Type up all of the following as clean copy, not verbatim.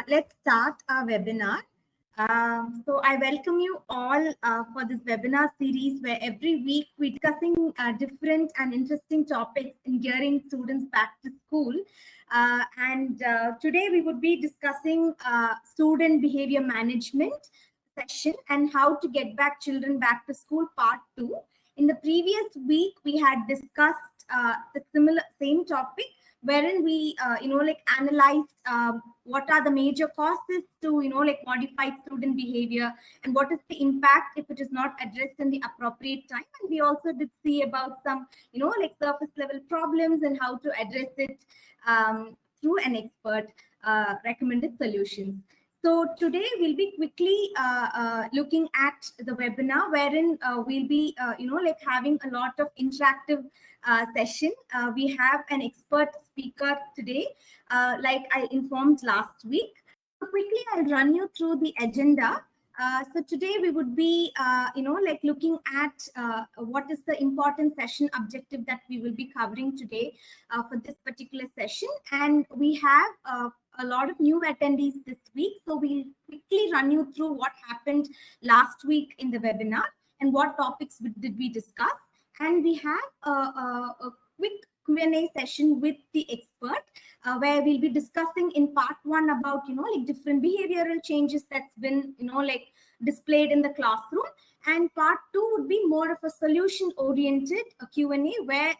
Let's start our webinar. So I welcome you all for this webinar series where every week we're discussing different and interesting topics in gearing students back to school. Today we would be discussing student behavior management session and how to get back children back to school part 2. In the previous week, we had discussed the same topic wherein we analyzed what are the major causes to modified student behavior and what is the impact if it is not addressed in the appropriate time. And we also did see about some surface level problems and how to address it through an expert recommended solutions. So today we'll be quickly looking at the webinar wherein we'll be having a lot of interactive session. We have an expert speaker today, like I informed last week. So quickly I'll run you through the agenda. So today we would be looking at what is the important session objective that we will be covering today for this particular session. And we have a lot of new attendees this week. So we'll quickly run you through what happened last week in the webinar and what topics did we discuss. And we have a quick Q&A session with the expert where we'll be discussing in part 1 about different behavioral changes that's been displayed in the classroom, and part 2 would be more of a solution oriented Q&A where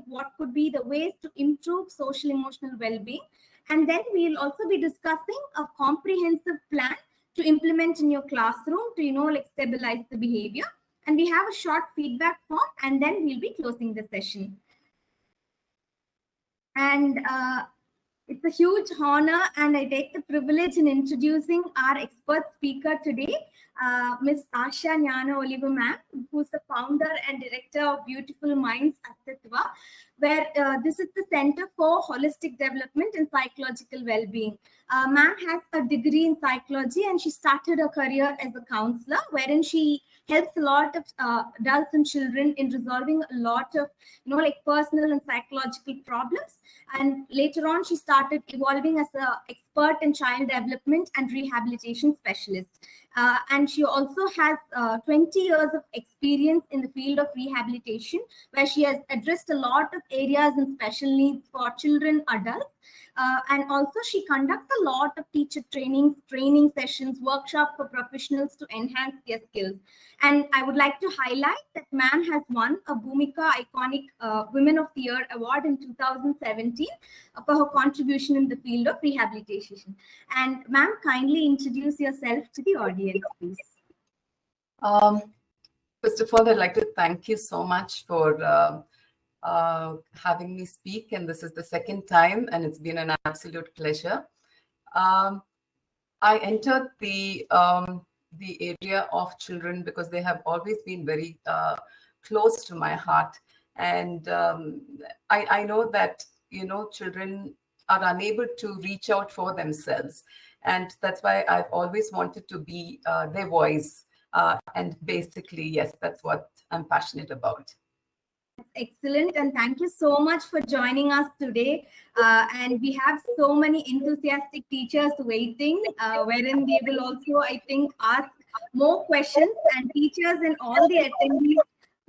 what could be the ways to improve social emotional well-being. And then we'll also be discussing a comprehensive plan to implement in your classroom to stabilize the behavior. And we have a short feedback form, and then we'll be closing the session. And it's a huge honor, and I take the privilege in introducing our expert speaker today, Ms. Asha Nyana Oliver ma'am, who's the founder and director of Beautiful Minds Astitva, where this is the Center for Holistic Development and Psychological Wellbeing. Ma'am has a degree in psychology, and she started her career as a counselor, wherein she helps a lot of adults and children in resolving a lot of personal and psychological problems. And later on, she started evolving as an expert in child development and rehabilitation specialist. And she also has 20 years of experience in the field of rehabilitation, where she has addressed a lot of areas in special needs for children, adults. And also she conducts a lot of teacher training sessions, workshops for professionals to enhance their skills. And I would like to highlight that ma'am has won a Bhumika Iconic Women of the Year Award in 2017 for her contribution in the field of rehabilitation. And ma'am, kindly introduce yourself to the audience, please. First of all, I'd like to thank you so much for having me speak, and this is the second time, and it's been an absolute pleasure. I entered the area of children because they have always been very close to my heart, and I know that children are unable to reach out for themselves, and that's why I've always wanted to be their voice. And basically, yes, that's what I'm passionate about. Excellent, and thank you so much for joining us today. And we have so many enthusiastic teachers waiting, wherein they will also, I think, ask more questions. And teachers and all the attendees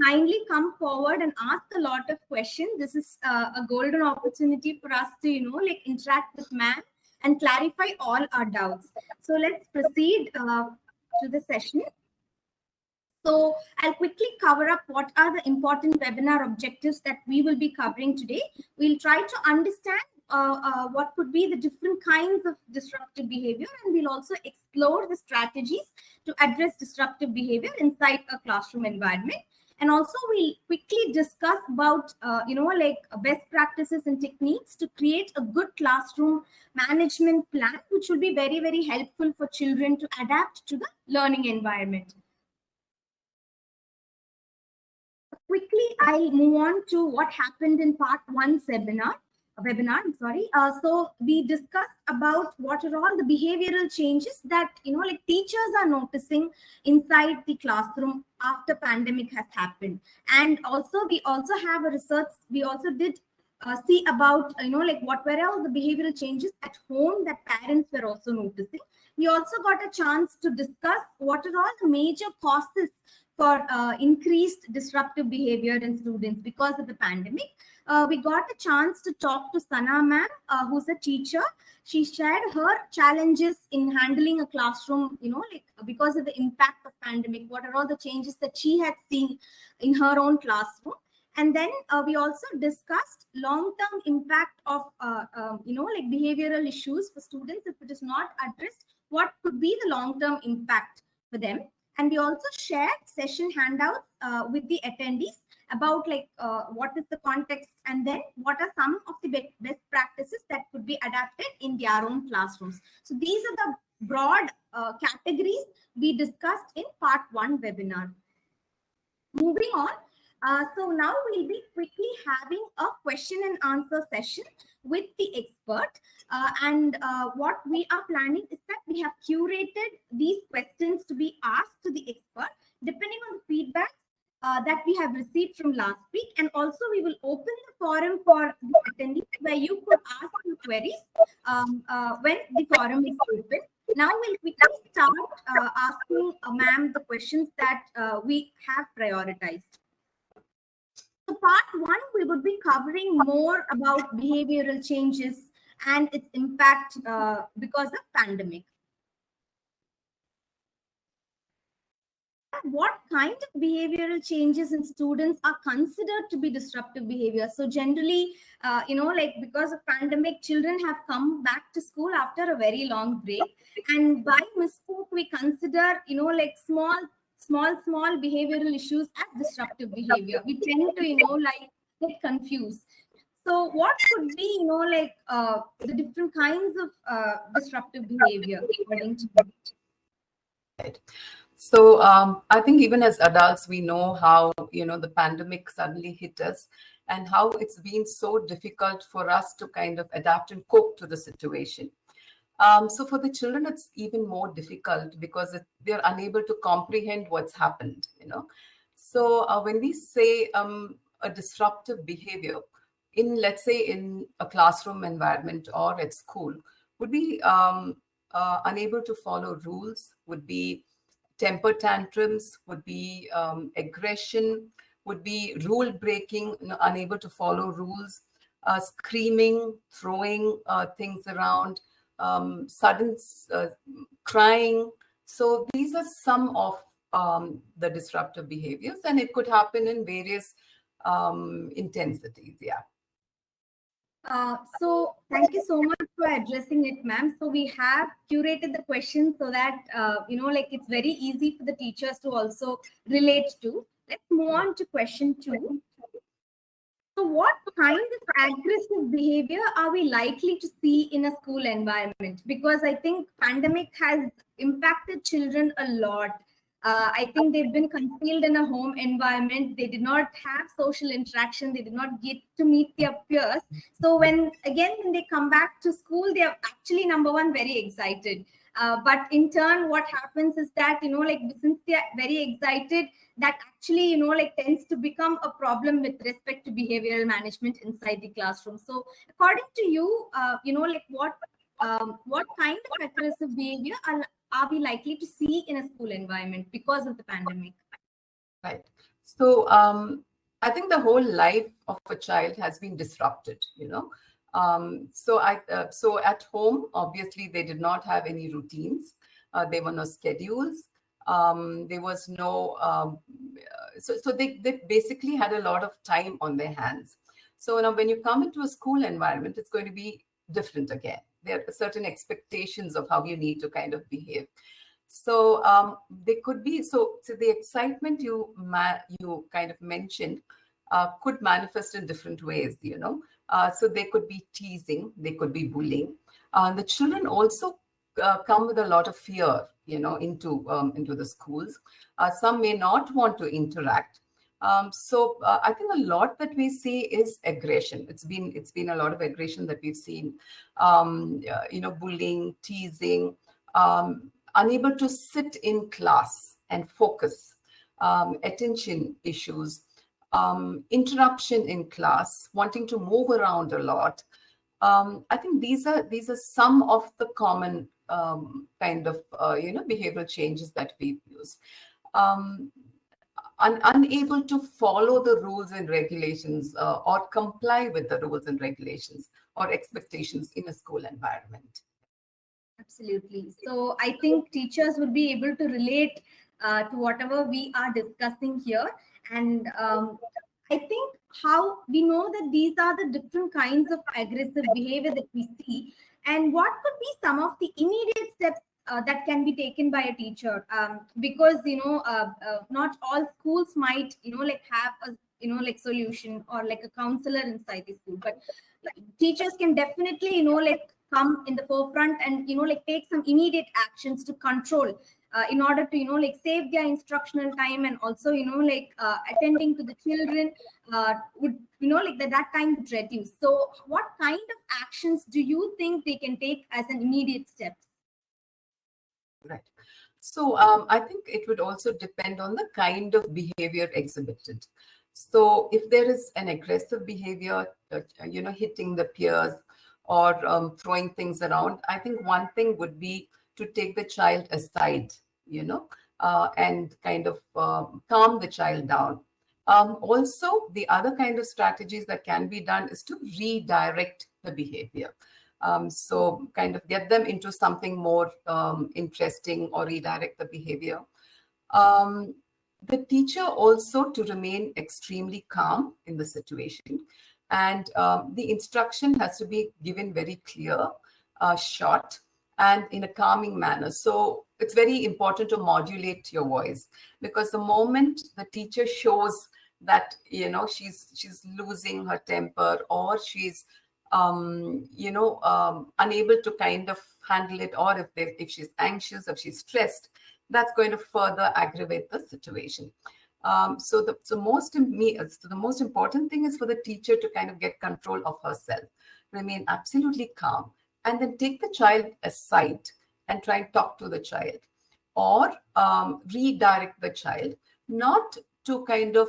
kindly come forward and ask a lot of questions. This is a golden opportunity for us to, interact with ma'am and clarify all our doubts. So let's proceed to the session. So I'll quickly cover up what are the important webinar objectives that we will be covering today. We'll try to understand what could be the different kinds of disruptive behavior, and we'll also explore the strategies to address disruptive behavior inside a classroom environment. And also we'll quickly discuss about, best practices and techniques to create a good classroom management plan, which will be very, very helpful for children to adapt to the learning environment. Quickly, I'll move on to what happened in part 1 webinar. So we discussed about what are all the behavioral changes that teachers are noticing inside the classroom after pandemic has happened. And also we also have a research. We also did see about, like what were all the behavioral changes at home that parents were also noticing. We also got a chance to discuss what are all the major causes for increased disruptive behavior in students because of the pandemic. We got a chance to talk to Sana ma'am, who's a teacher. She shared her challenges in handling a classroom, like because of the impact of pandemic, what are all the changes that she had seen in her own classroom. And then we also discussed long-term impact of like behavioral issues for students. If it is not addressed, what could be the long-term impact for them? And we also shared session handouts with the attendees about like what is the context, and then what are some of the best practices that could be adapted in their own classrooms. So these are the broad categories we discussed in part 1 webinar. Moving on, so now we'll be quickly having a question and answer session with the expert. And what we are planning is that we have curated these questions to be asked to the expert, depending on the feedback that we have received from last week. And also we will open the forum for the attendees where you could ask your queries when the forum is open. Now we'll quickly start asking ma'am the questions that we have prioritized. So part 1, we would be covering more about behavioral changes and its impact because of pandemic. What kind of behavioral changes in students are considered to be disruptive behavior? So generally, like because of pandemic, children have come back to school after a very long break, and by mistake we consider, like small behavioral issues as disruptive behavior. We tend to, like get confused. So what could be, like the different kinds of disruptive behavior according to you? Right. So I think even as adults, we know how, the pandemic suddenly hit us and how it's been so difficult for us to kind of adapt and cope to the situation. So for the children, it's even more difficult because they're unable to comprehend what's happened, So when we say a disruptive behavior let's say, in a classroom environment or at school, would be unable to follow rules, would be temper tantrums, would be aggression, would be rule breaking, unable to follow rules, screaming, throwing things around, sudden crying. So these are some of the disruptive behaviors, and it could happen in various intensities. Yeah. So thank you so much for addressing it, ma'am. So we have curated the questions so that, like it's very easy for the teachers to also relate to. Let's move on to question 2. So what kind of aggressive behavior are we likely to see in a school environment? Because I think pandemic has impacted children a lot. I think they've been concealed in a home environment. They did not have social interaction. They did not get to meet their peers. So when they come back to school, they are actually, number one, very excited. But in turn, what happens is that, like since they are very excited, that actually, like tends to become a problem with respect to behavioral management inside the classroom. So according to you, like what kind of aggressive behavior are we likely to see in a school environment because of the pandemic? Right. So I think the whole life of a child has been disrupted, So at home, obviously, they did not have any routines. There were no schedules. There was no, so they basically had a lot of time on their hands. So now when you come into a school environment, it's going to be different again. There are certain expectations of how you need to kind of behave. So they could be, so the excitement you kind of mentioned could manifest in different ways, So they could be teasing, they could be bullying. The children also come with a lot of fear, into the schools. Some may not want to interact. So I think a lot that we see is aggression. It's been a lot of aggression that we've seen, bullying, teasing, unable to sit in class and focus, attention issues, interruption in class, wanting to move around a lot. I think these are some of the common kind of behavioral changes that we've used. Unable to follow the rules and regulations or comply with the rules and regulations or expectations in a school environment. Absolutely. So I think teachers would be able to relate to whatever we are discussing here. And I think how we know that these are the different kinds of aggressive behavior that we see, and what could be some of the immediate steps that can be taken by a teacher. Because not all schools might like have a like solution or like a counselor inside the school, but teachers can definitely like come in the forefront and like take some immediate actions to control in order to like save their instructional time, and also like attending to the children would like that time would reduce. So what kind of actions do you think they can take as an immediate step? Right. So I think it would also depend on the kind of behavior exhibited. So if there is an aggressive behavior, hitting the peers or throwing things around, I think one thing would be to take the child aside, and kind of calm the child down. Also, the other kind of strategies that can be done is to redirect the behavior. So kind of get them into something more interesting or redirect the behavior. The teacher also to remain extremely calm in the situation. And the instruction has to be given very clear, short, and in a calming manner. So it's very important to modulate your voice, because the moment the teacher shows that she's losing her temper, or she's unable to kind of handle it, or if she's anxious, if she's stressed, that's going to further aggravate the situation. So the most important thing is for the teacher to kind of get control of herself, remain absolutely calm, and then take the child aside and try and talk to the child, or redirect the child, not to kind of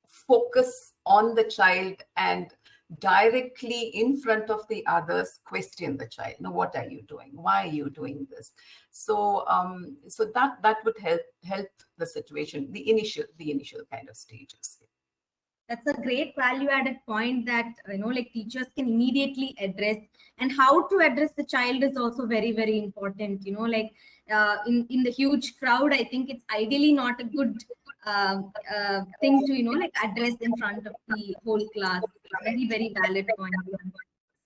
focus on the child and directly in front of the others question the child. No, what are you doing? Why are you doing this? So so that would help the situation, the initial kind of stages. That's a great value added point that like teachers can immediately address, and how to address the child is also very very important. Like in the huge crowd, I think it's ideally not a good thing to like address in front of the whole class. Very very valid point.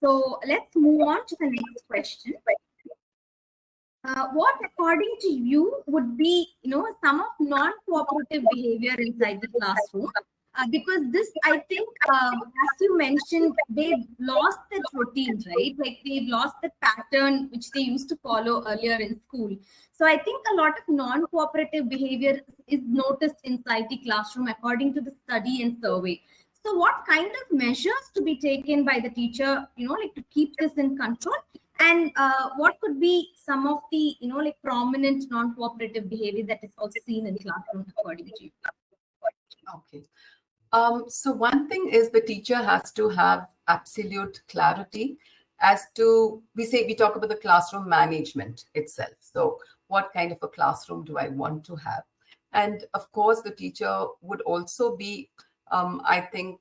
So let's move on to the next question. What, according to you, would be some of non-cooperative behavior inside the classroom? Because this, I think, as you mentioned, they've lost that routine, right? Like they've lost the pattern which they used to follow earlier in school. So I think a lot of non-cooperative behavior is noticed inside the classroom, according to the study and survey. So what kind of measures to be taken by the teacher, like to keep this in control? And what could be some of the like prominent non-cooperative behavior that is also seen in classroom, according to you? Okay. So one thing is the teacher has to have absolute clarity as to, we talk about the classroom management itself. So what kind of a classroom do I want to have? And of course, the teacher would also be, I think,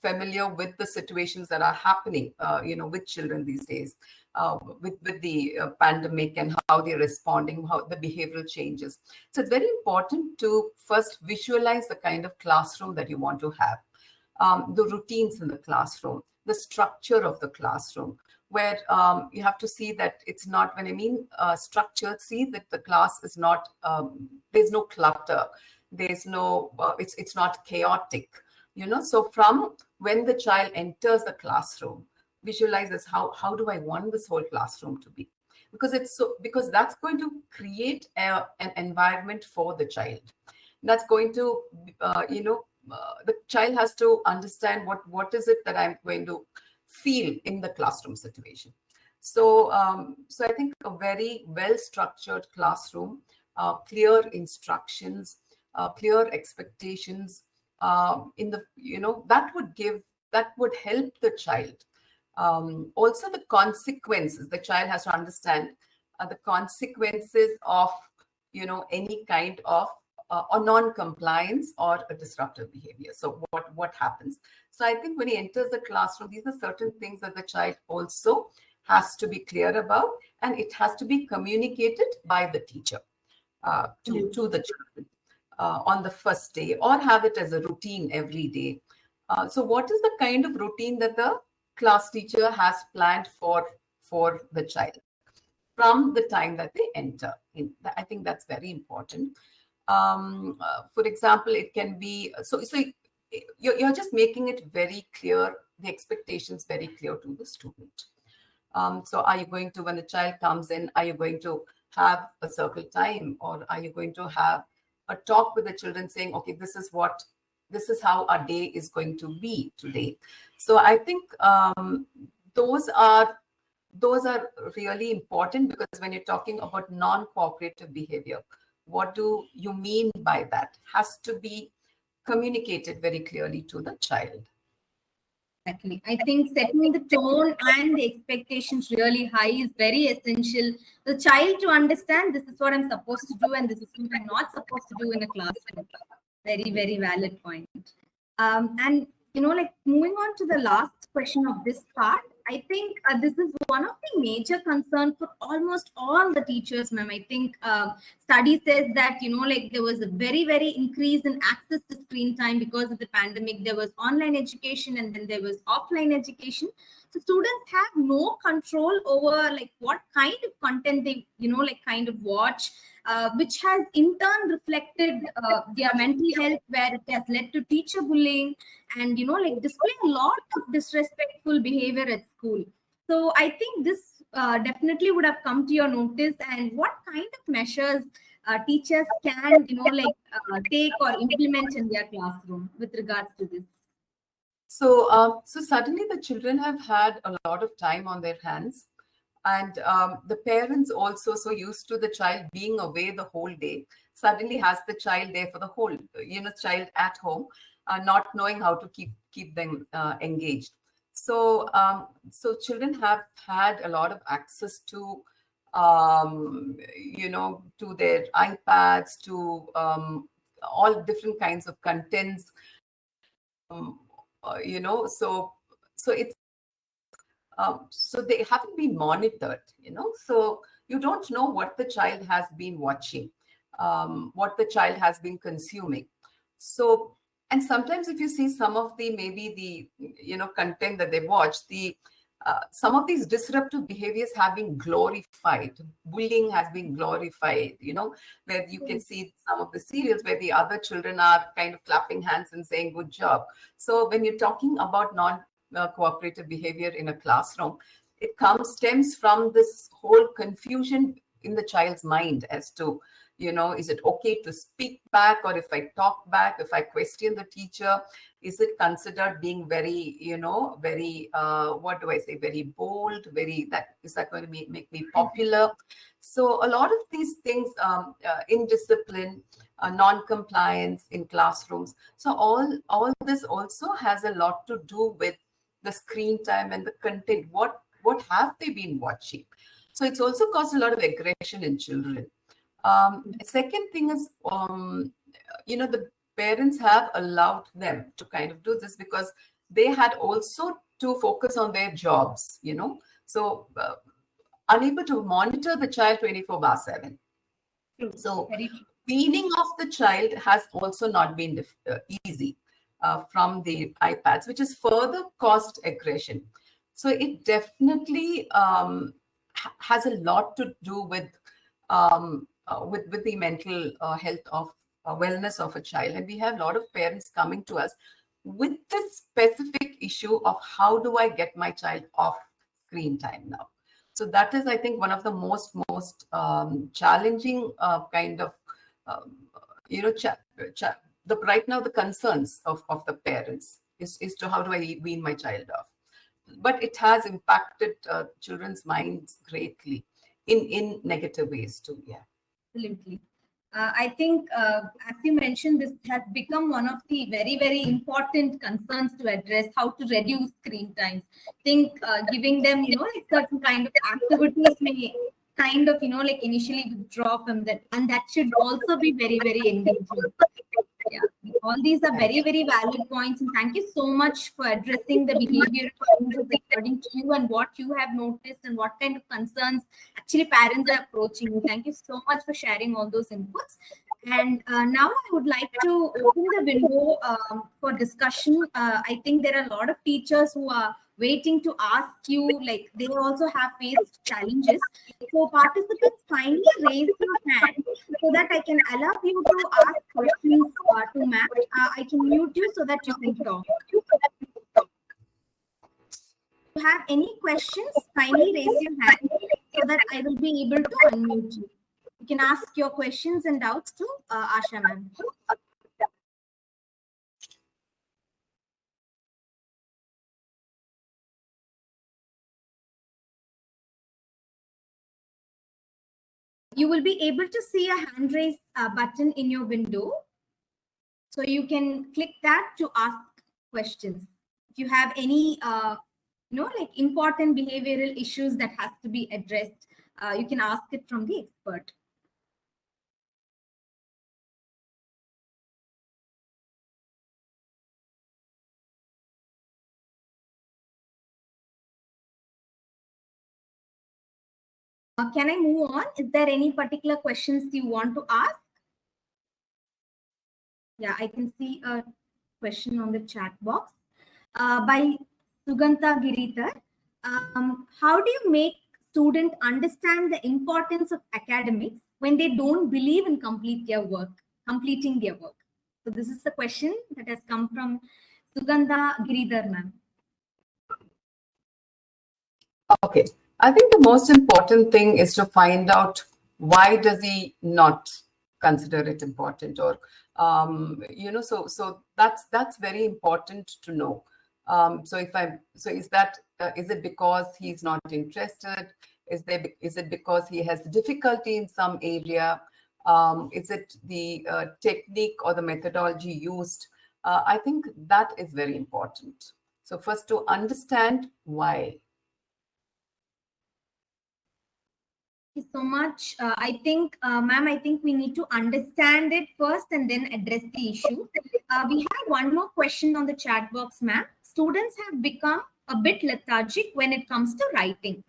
familiar with the situations that are happening, with children these days, with the pandemic, and how they're responding, how the behavioral changes. So it's very important to first visualize the kind of classroom that you want to have, the routines in the classroom, the structure of the classroom, where you have to see that it's not, when I mean structured, see that the class is not, there's no clutter, there's no, it's not chaotic, So from when the child enters the classroom, visualize as how do I want this whole classroom to be, because that's going to create an environment for the child. That's going to the child has to understand what is it that I'm going to feel in the classroom situation. So so I think a very well structured classroom, clear instructions, clear expectations, in the, that would help the child. Also the consequences, the child has to understand the consequences of, any kind of or non-compliance or a disruptive behavior. So what happens? So I think when he enters the classroom, these are certain things that the child also has to be clear about, and it has to be communicated by the teacher to the children on the first day, or have it as a routine every day. So what is the kind of routine that the class teacher has planned for the child from the time that they enter in? I think that's very important. For example, it can be, so you're just making it very clear, the expectations very clear to the student. So are you going to, when the child comes in, are you going to have a circle time, or are you going to have a talk with the children saying, okay, this is how our day is going to be today? So I think those are really important, because when you're talking about non-cooperative behavior, what do you mean by that? Has to be communicated very clearly to the child. Exactly. I think setting the tone and the expectations really high is very essential. The child to understand this is what I'm supposed to do and this is what I'm not supposed to do in a classroom. Very, very valid point. And like moving on to the last question of this part, I think this is one of the major concerns for almost all the teachers, ma'am. I think study says that like there was a very, very increase in access to screen time because of the pandemic. There was online education and then there was offline education. So students have no control over like what kind of content they like kind of watch, which has in turn reflected their mental health, where it has led to teacher bullying and like displaying a lot of disrespectful behavior at school. So I think this definitely would have come to your notice, and what kind of measures teachers can take or implement in their classroom with regards to this. So suddenly the children have had a lot of time on their hands, and the parents also so used to the child being away the whole day, suddenly has the child there for the whole, child at home, not knowing how to keep them engaged. So children have had a lot of access to, to their iPads, to all different kinds of contents. So it's so they haven't been monitored, so you don't know what the child has been watching, what the child has been consuming. So, and sometimes if you see some of the, maybe the, content that they watch, the some of these disruptive behaviors have been glorified. Bullying has been glorified, where you can see some of the serials where the other children are kind of clapping hands and saying good job. So when you're talking about non-cooperative behavior in a classroom, it stems from this whole confusion in the child's mind as to, is it okay to speak back, or if I talk back, if I question the teacher, is it considered being very, very, what do I say, very bold, is that going to make me popular? So a lot of these things, indiscipline, non-compliance in classrooms. So all this also has a lot to do with the screen time and the content. What have they been watching? So it's also caused a lot of aggression in children. Second thing is, the parents have allowed them to kind of do this because they had also to focus on their jobs, so unable to monitor the child 24/7. So weaning off the child has also not been easy from the iPads, which has further caused aggression. So it definitely has a lot to do with the mental health of wellness of a child. And we have a lot of parents coming to us with this specific issue of how do I get my child off screen time now. So that is, I think, one of the most challenging kind of, right now the concerns of the parents is to how do I wean my child off. But it has impacted children's minds greatly in negative ways too. Yeah. Absolutely. I think, as you mentioned, this has become one of the very, very important concerns to address, how to reduce screen times. I think giving them, like certain kind of activities may kind of, like initially withdraw from that. And that should also be very, very engaging. Yeah, all these are very, very valid points. And thank you so much for addressing the behavior changes according to you and what you have noticed and what kind of concerns actually parents are approaching you. Thank you so much for sharing all those inputs. And now I would like to open the window for discussion. I think there are a lot of teachers who are waiting to ask you, like they also have faced challenges. So participants, kindly raise your hand so that I can allow you to ask questions to Matt. I can mute you so that you can talk. If you have any questions, kindly raise your hand so that I will be able to unmute you. You can ask your questions and doubts to Asha ma'am. You will be able to see a hand raise button in your window. So you can click that to ask questions. If you have any, like important behavioral issues that has to be addressed, you can ask it from the expert. Can I move on? Is there any particular questions you want to ask? Yeah, I can see a question on the chat box by Suganta Giritar. How do you make students understand the importance of academics when they don't believe in completing their work? So this is the question that has come from Sugandha Giridhar ma'am. Okay. I think the most important thing is to find out why does he not consider it important, or so that's very important to know. So is it because he's not interested? Is it because he has difficulty in some area? Is it the technique or the methodology used? I think that is very important. So first, to understand why. Thank you so much. I think, ma'am, I think we need to understand it first and then address the issue. We have one more question on the chat box, ma'am. Students have become a bit lethargic when it comes to writing.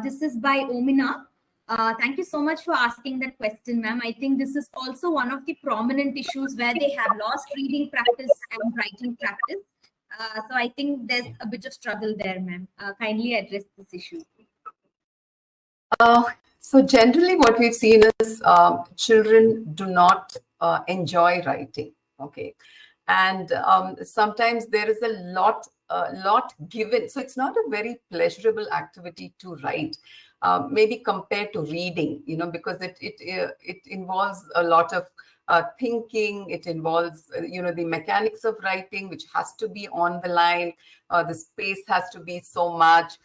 This is by Omina. Thank you so much for asking that question, ma'am. I think this is also one of the prominent issues where they have lost reading practice and writing practice. So I think there's a bit of struggle there, ma'am. Kindly address this issue. So generally what we've seen is children do not enjoy writing, okay? And sometimes there is a lot given. So it's not a very pleasurable activity to write, maybe compared to reading, because it involves a lot of thinking. It involves, the mechanics of writing, which has to be on the line. The space has to be so much.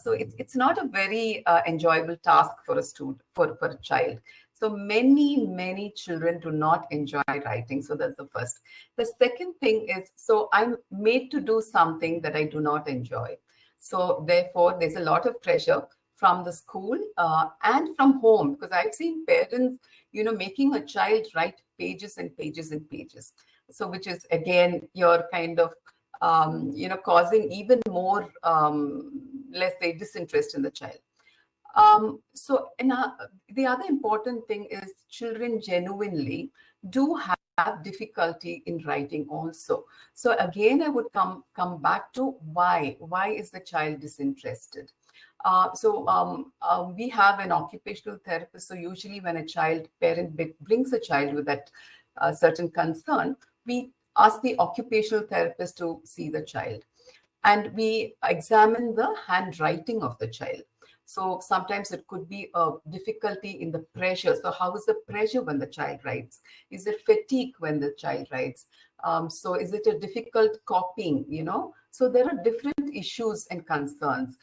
So it's not a very enjoyable task for a student, for a child. So many children do not enjoy writing. So that's the first. The second thing is, so I'm made to do something that I do not enjoy. So therefore, there's a lot of pressure from the school and from home, because I've seen parents, making a child write pages and pages and pages. So which is, again, you're kind of causing even more, let's say, disinterest in the child. The other important thing is children genuinely do have difficulty in writing also. So again, I would come back to why is the child disinterested? We have an occupational therapist. So usually when a parent brings a child with that certain concern, we ask the occupational therapist to see the child, and we examine the handwriting of the child. So sometimes it could be a difficulty in the pressure. So how is the pressure when the child writes? Is it fatigue when the child writes? So is it a difficult copying, So there are different issues and concerns.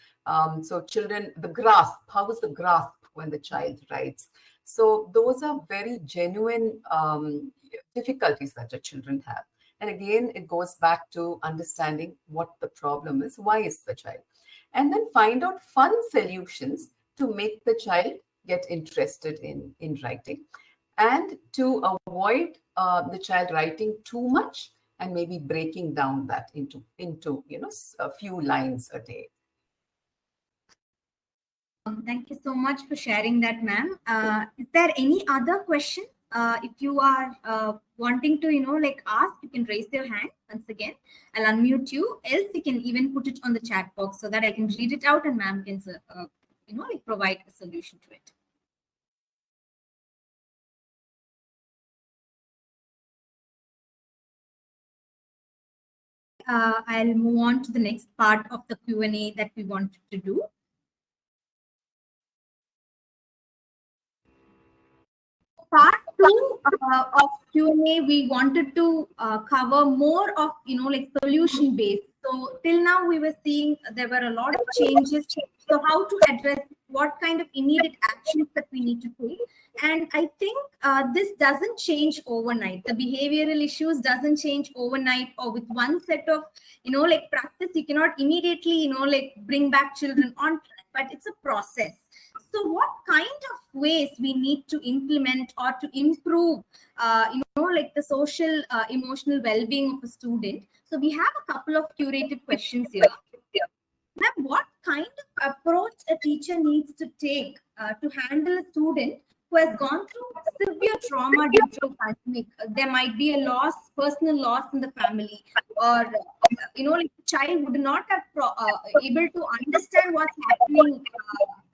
So children, the grasp, how is the grasp when the child writes? So those are very genuine difficulties that the children have. And again, it goes back to understanding what the problem is, why is the child, and then find out fun solutions to make the child get interested in writing, and to avoid the child writing too much and maybe breaking down that into a few lines a day. Thank you so much for sharing that, ma'am. Is there any other question? If you are wanting to, ask, you can raise your hand once again. I'll unmute you. Else, you can even put it on the chat box so that I can read it out and ma'am can, provide a solution to it. I'll move on to the next part of the Q&A that we wanted to do. Part two of Q&A, we wanted to cover more of, solution based. So till now we were seeing there were a lot of changes. So how to address what kind of immediate actions that we need to take. And I think this doesn't change overnight. The behavioral issues doesn't change overnight, or with one set of, practice, you cannot immediately, bring back children on track, but it's a process. So what kind of ways we need to implement or to improve, the social emotional well-being of a student? So we have a couple of curated questions here. Ma'am, what kind of approach a teacher needs to take to handle a student who has gone through severe trauma due to pandemic? There might be a loss, personal loss in the family, or the child would not have able to understand what's happening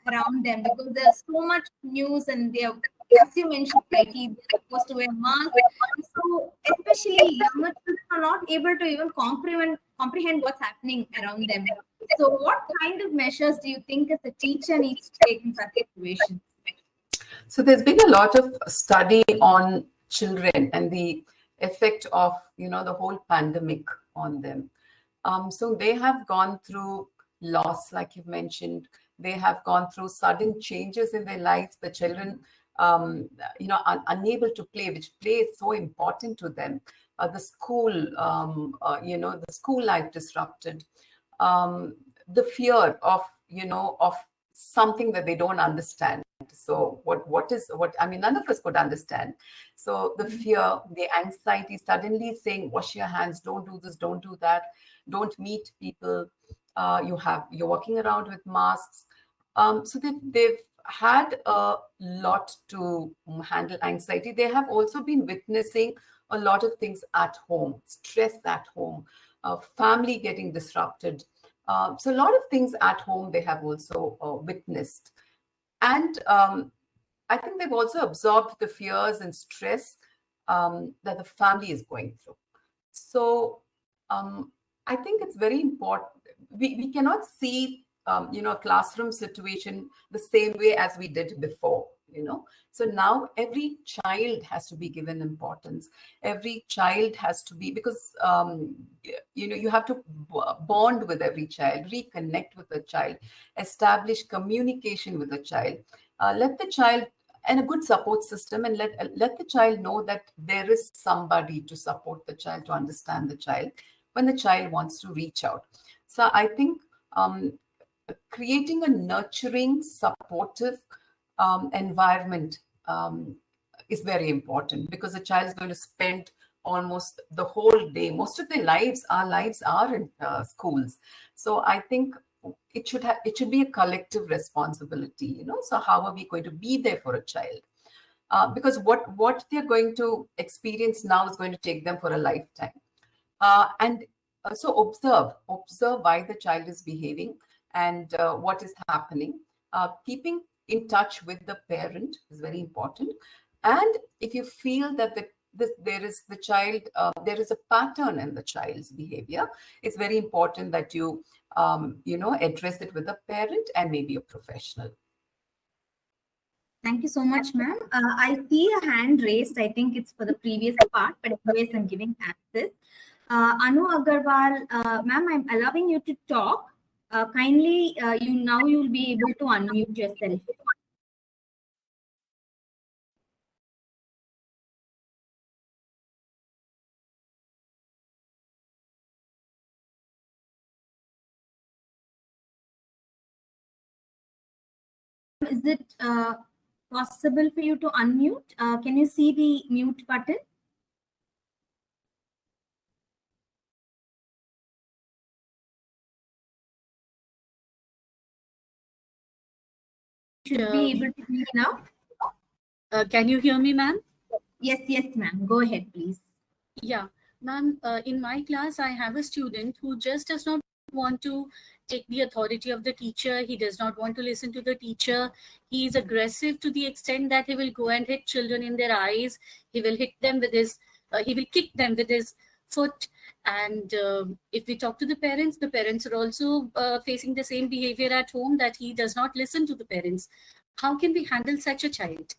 around them, because there's so much news and they're, as you mentioned rightly, they're supposed to wear masks. So especially younger children are not able to even comprehend what's happening around them. So what kind of measures do you think as a teacher needs to take in such situations? So there's been a lot of study on children and the effect of, the whole pandemic on them. So they have gone through loss, like you've mentioned. They have gone through sudden changes in their lives. The children, are unable to play, which play is so important to them. The school, the school life disrupted. The fear of, of something that they don't understand. So none of us could understand. So the fear, the anxiety, suddenly saying, wash your hands, don't do this, don't do that, don't meet people. You're walking around with masks. So they've had a lot to handle anxiety. They have also been witnessing a lot of things at home, stress at home, family getting disrupted. So a lot of things at home they have also witnessed. And I think they've also absorbed the fears and stress that the family is going through. So I think it's very important. We cannot see, a classroom situation the same way as we did before. So now every child has to be given importance. Every child has to be, because you have to bond with every child, reconnect with the child, establish communication with the child, let the child, and a good support system, and let the child know that there is somebody to support the child, to understand the child when the child wants to reach out. So I think creating a nurturing, supportive environment is very important, because the child is going to spend almost the whole day, most of their lives, our lives are in schools. So I think it should be a collective responsibility. So how are we going to be there for a child? Because what they're going to experience now is going to take them for a lifetime. And so observe why the child is behaving and what is happening. Keeping in touch with the parent is very important. And if you feel that there is a pattern in the child's behavior, it's very important that you address it with a parent and maybe a professional. Thank you so much, ma'am. I see a hand raised. I think it's for the previous part, but anyways, I'm giving access. Anu Agarwal, ma'am, I'm allowing you to talk. Kindly, you'll be able to unmute yourself. Is it possible for you to unmute? Can you see the mute button? Should be able to hear now. Can you hear me, ma'am? Yes, ma'am. Go ahead, please. Yeah, ma'am, in my class, I have a student who just does not want to take the authority of the teacher. He does not want to listen to the teacher. He is aggressive to the extent that he will go and hit children in their eyes. He will hit them with his, he will kick them with his foot. And if we talk to the parents are also facing the same behavior at home, that he does not listen to the parents. How can we handle such a child?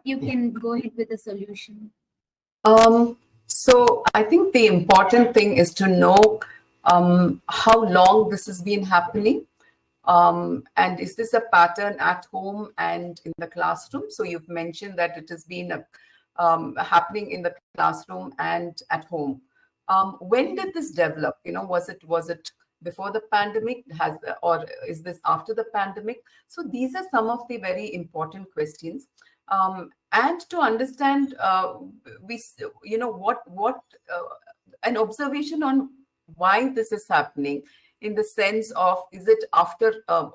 You can go ahead with the solution. So I think the important thing is to know how long this has been happening. And is this a pattern at home and in the classroom? So you've mentioned that it has been happening in the classroom and at home. When did this develop? Was it before the pandemic? Or is this after the pandemic? So these are some of the very important questions. And to understand, what an observation on why this is happening, in the sense of, is it after a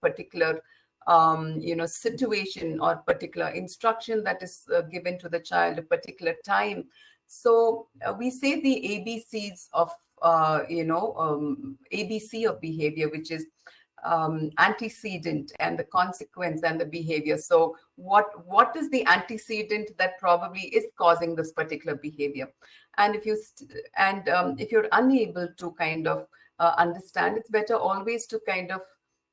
particular situation or particular instruction that is given to the child a particular time. So we say the ABCs of ABC of behavior, which is antecedent and the consequence and the behavior. So what is the antecedent that probably is causing this particular behavior? And if you're unable to kind of understand, it's better always to kind of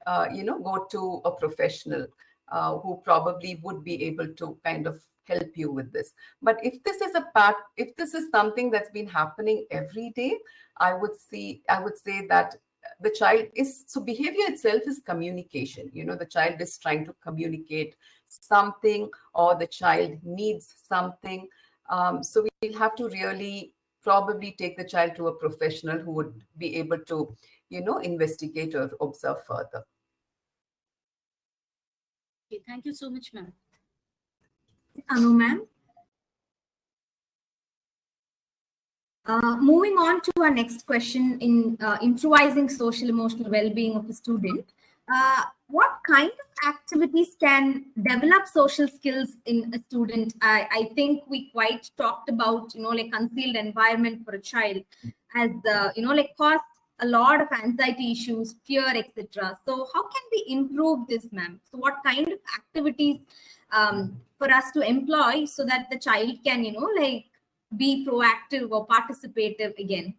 go to a professional who probably would be able to kind of help you with this. But if this is something that's been happening every day, I would say that the child is, so behavior itself is communication. The child is trying to communicate something, or the child needs something. So we'll have to really probably take the child to a professional who would be able to, investigate or observe further. Okay, thank you so much, ma'am. Anu, ma'am. Moving on to our next question in improvising social emotional well-being of the student. What kind of activities can develop social skills in a student? I think we quite talked about, like concealed environment for a child as the, like caused a lot of anxiety issues, fear, etc. So how can we improve this, ma'am? So what kind of activities for us to employ so that the child can, like be proactive or participative again?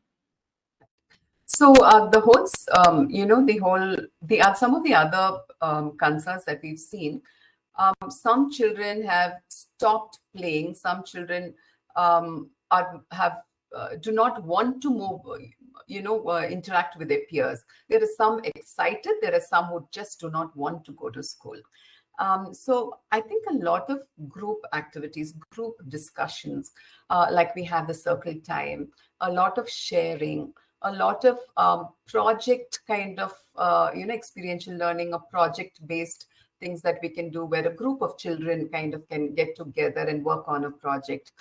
So the whole, some of the other concerns that we've seen, some children have stopped playing. Some children do not want to move, interact with their peers. There are some excited. There are some who just do not want to go to school. So I think a lot of group activities, group discussions, like we have the circle time, a lot of sharing, a lot of project kind of, experiential learning or project-based things that we can do, where a group of children kind of can get together and work on a project.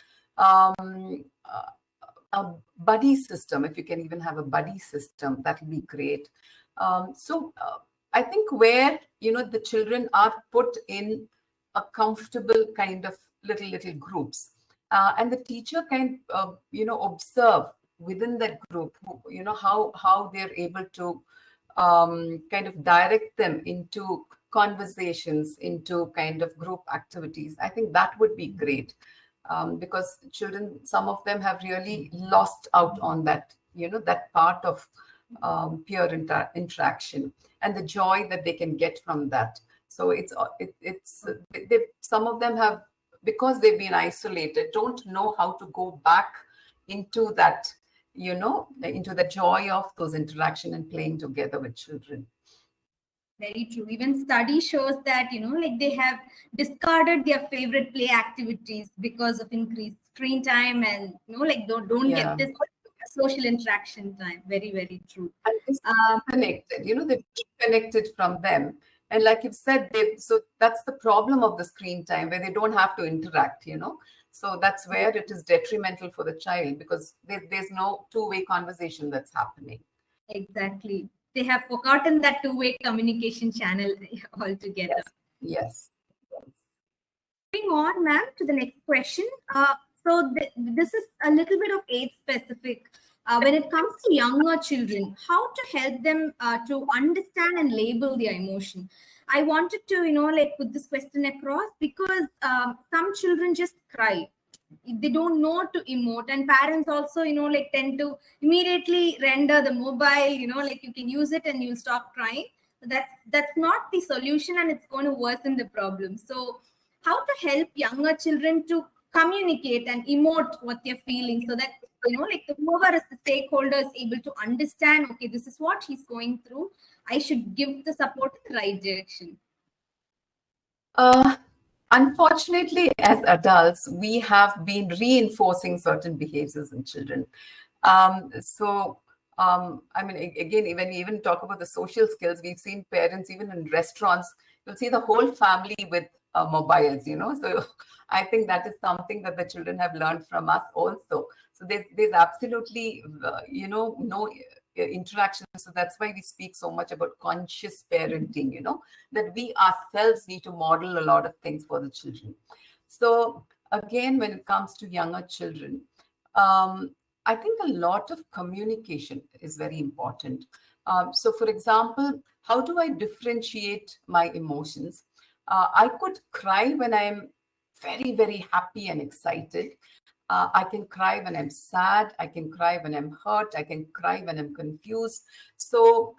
A buddy system, if you can even have a buddy system, that will be great. I think where, the children are put in a comfortable kind of little groups, and the teacher can, observe within that group, how they're able to kind of direct them into conversations, into kind of group activities. I think that would be great, because children, some of them have really lost out on that, that part of peer interaction and the joy that they can get from that. So some of them have, because they've been isolated, don't know how to go back into that, into the joy of those interaction and playing together with children. Very true. Even study shows that, like they have discarded their favorite play activities because of increased screen time and like don't get this social interaction time. Very, very true. And disconnected, they're disconnected from them. And like you've said, so that's the problem of the screen time, where they don't have to interact, So that's where it is detrimental for the child, because there's no two-way conversation that's happening. Exactly. They have forgotten that two-way communication channel altogether. Yes. Moving on, ma'am, to the next question. This is a little bit of age specific. When it comes to younger children, how to help them to understand and label their emotion. I wanted to, put this question across because some children just cry. They don't know to emote, and parents also, tend to immediately render the mobile, you can use it and you'll stop crying. That's not the solution, and it's going to worsen the problem. So how to help younger children to communicate and emote what they're feeling, so that whoever is the stakeholder is able to understand, okay, this is what he's going through, I should give the support in the right direction. Unfortunately, as adults, we have been reinforcing certain behaviors in children. I mean, again, when we even talk about the social skills, we've seen parents, even in restaurants, you'll see the whole family with mobiles, So I think that is something that the children have learned from us also. So there's absolutely, no interaction. So that's why we speak so much about conscious parenting, that we ourselves need to model a lot of things for the children. So again, when it comes to younger children, I think a lot of communication is very important. So for example, how do I differentiate my emotions? I could cry when I'm very, very happy and excited. I can cry when I'm sad. I can cry when I'm hurt. I can cry when I'm confused. So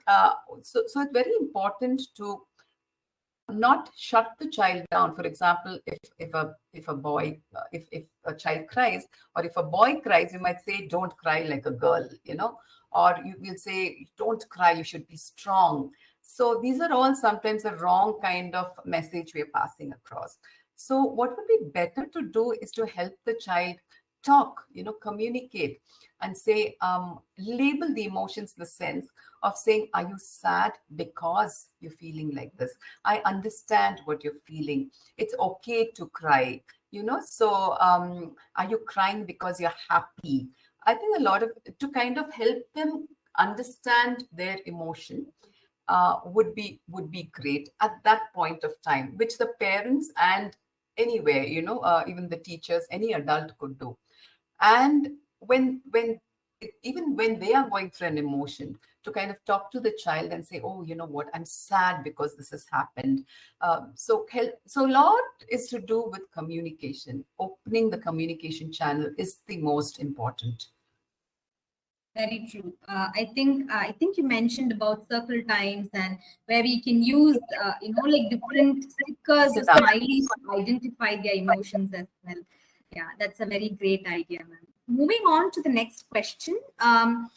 it's very important to not shut the child down. For example, if a child cries, or if a boy cries, you might say, "Don't cry like a girl," or you will say, "Don't cry. You should be strong." So these are all sometimes a wrong kind of message we are passing across. So what would be better to do is to help the child talk, communicate, and say, label the emotions in the sense of saying, are you sad because you're feeling like this? I understand what you're feeling. It's okay to cry, So are you crying because you're happy? I think a lot of, to kind of help them understand their emotion, would be great at that point of time, which the parents and anywhere, even the teachers, any adult could do. And even when they are going through an emotion, to kind of talk to the child and say, oh, you know what, I'm sad because this has happened. So a lot is to do with communication. Opening the communication channel is the most important. Very true. I think you mentioned about circle times, and where we can use different stickers or smileys to identify their emotions as well. Yeah, that's a very great idea, ma'am. Moving on to the next question. How